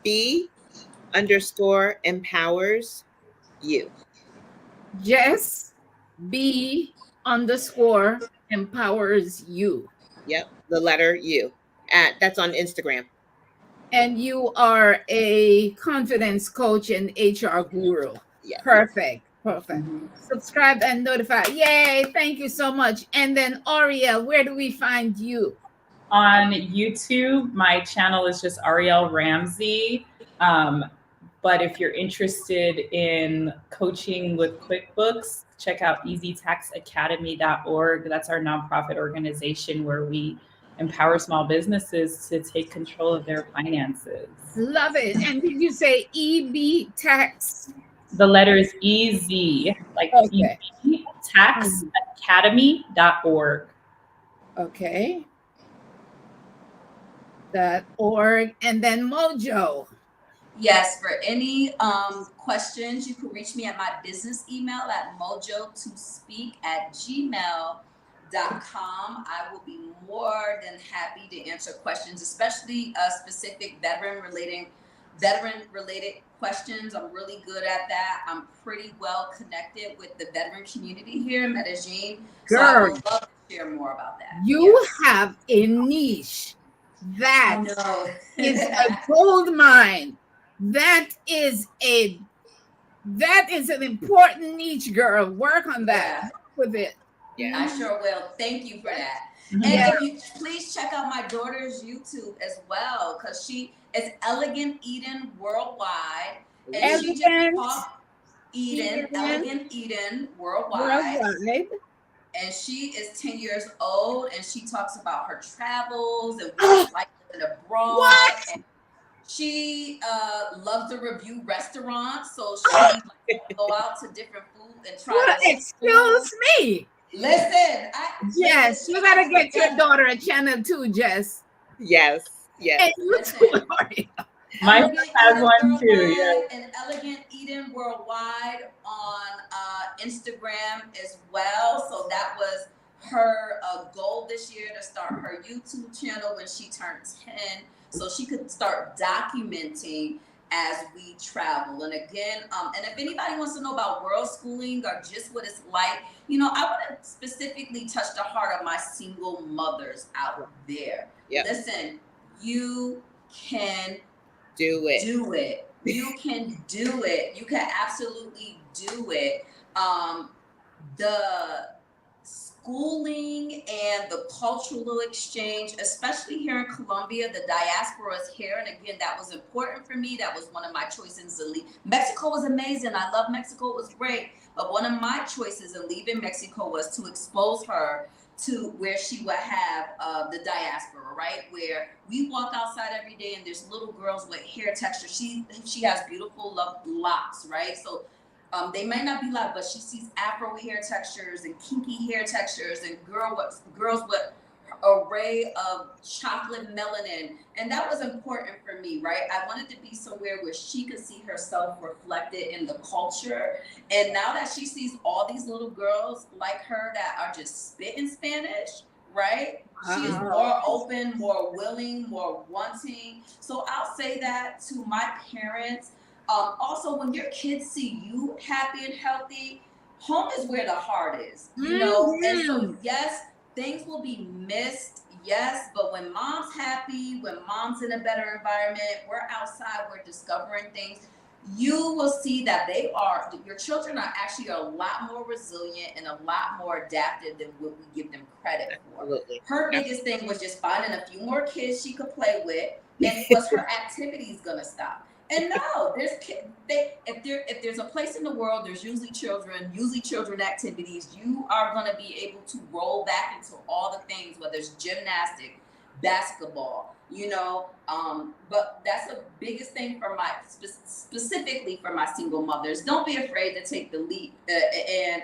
B_empowers you. Jess B_empowers you. Yep. The letter U. That's on Instagram. And you are a confidence coach and HR guru. Yes. Perfect. Perfect. Subscribe and notify. Yay. Thank you so much. And then, Ariel, where do we find you? On YouTube, my channel is just Ariel Ramsey. But if you're interested in coaching with QuickBooks, check out easytaxacademy.org. That's our nonprofit organization where we empower small businesses to take control of their finances. Love it. And did you say EB Tax? The letter is EZ, like Okay. taxacademy.org. Okay. .org. And then Mojo. Yes, for any questions, you can reach me at my business email at mojotospeak@gmail.com. I will be more than happy to answer questions, especially specific veteran-related questions. I'm really good at that. I'm pretty well connected with the veteran community here in Medellin. So I would love to share more about that. You have a niche that is a gold mine. That is an important niche, girl. Work on that. Yeah. Work with it. Yeah. I sure will. Thank you for that. And if you please check out my daughter's YouTube as well, because she is Elegant Eden Worldwide. And she just taught Elegant Eden Worldwide. And she is 10 years old, and she talks about her travels and what it's like living abroad. And she loves to review restaurants, so she likes to go out to different food and try. Excuse me. Listen, yes, you gotta get your daughter a channel too, Jess. Yes, yes. And you too, my son has one too. Yeah. And Elegant Eden Worldwide on Instagram as well. So that was her goal this year, to start her YouTube channel when she turns 10, so she could start documenting as we travel. And again, and if anybody wants to know about world schooling or just what it's like, I want to specifically touch the heart of my single mothers out there. Yep. Listen, you can do it. You can do it. You can absolutely do it. The schooling and the cultural exchange, especially here in Colombia, the diaspora is here. And again, that was important for me. That was one of my choices to leave. Mexico was amazing. I love Mexico. It was great. But one of my choices in leaving Mexico was to expose her to where she would have the diaspora, right? Where we walk outside every day and there's little girls with hair texture. She has beautiful locks, right? So they might not be loud, but she sees afro hair textures and kinky hair textures and girls with array of chocolate melanin. And that was important for me, right? I wanted to be somewhere where she could see herself reflected in the culture. And now that she sees all these little girls like her that are just spitting Spanish, right? She is more open, more willing, more wanting. So I'll say that to my parents. Also, when your kids see you happy and healthy, home is where the heart is, And so, yes, things will be missed, yes, but when mom's happy, when mom's in a better environment, we're outside, we're discovering things, you will see that your children are actually a lot more resilient and a lot more adaptive than what we give them credit for. Absolutely. Her biggest thing was just finding a few more kids she could play with, and was her activities gonna stop? And no, if there's a place in the world, there's usually children activities. You are going to be able to roll back into all the things, whether it's gymnastics, basketball, but that's the biggest thing for specifically for my single mothers. Don't be afraid to take the leap and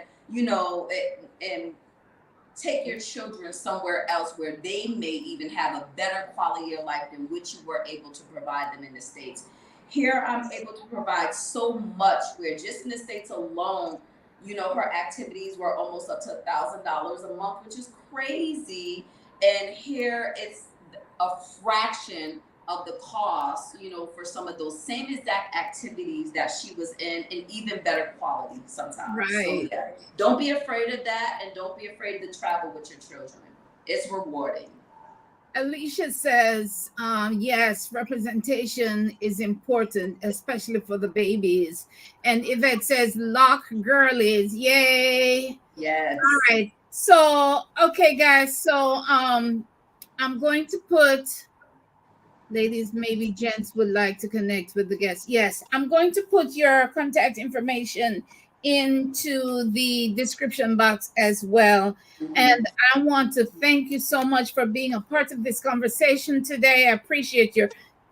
take your children somewhere else where they may even have a better quality of life than which you were able to provide them in the States. Here, I'm able to provide so much, where just in the States alone, her activities were almost up to $1,000 a month, which is crazy. And here, it's a fraction of the cost, you know, for some of those same exact activities that she was in even better quality sometimes. Right. So yeah, don't be afraid of that, and don't be afraid to travel with your children. It's rewarding. Alicia says, yes, representation is important, especially for the babies. And Yvette says, lock girlies, yay. Yes. All right. So, okay, guys. So, I'm going to put, ladies, maybe gents would like to connect with the guests. Yes, I'm going to put your contact information into the description box as well. And I want to thank you so much for being a part of this conversation today. I appreciate your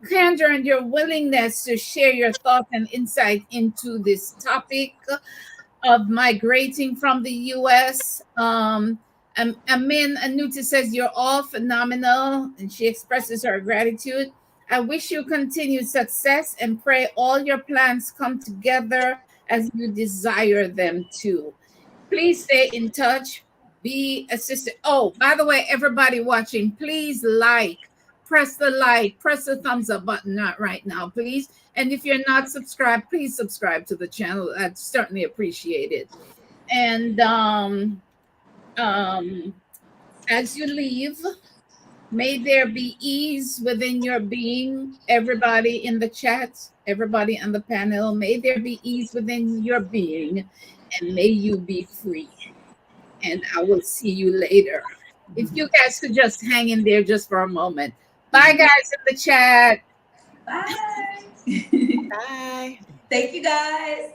candor and your willingness to share your thoughts and insight into this topic of migrating from the US. Amin Anuti says, you're all phenomenal, and she expresses her gratitude. I wish you continued success and pray all your plans come together as you desire them to. Please stay in touch, be assisted. Oh, by the way, everybody watching, please press the thumbs up button right now, please. And if you're not subscribed, please subscribe to the channel. I'd certainly appreciate it. And as you leave, may there be ease within your being. Everybody in the chat, everybody on the panel, may there be ease within your being, and may you be free. And I will see you later. If you guys could just hang in there just for a moment. Bye, guys, in the chat. Bye. Bye. Thank you, guys.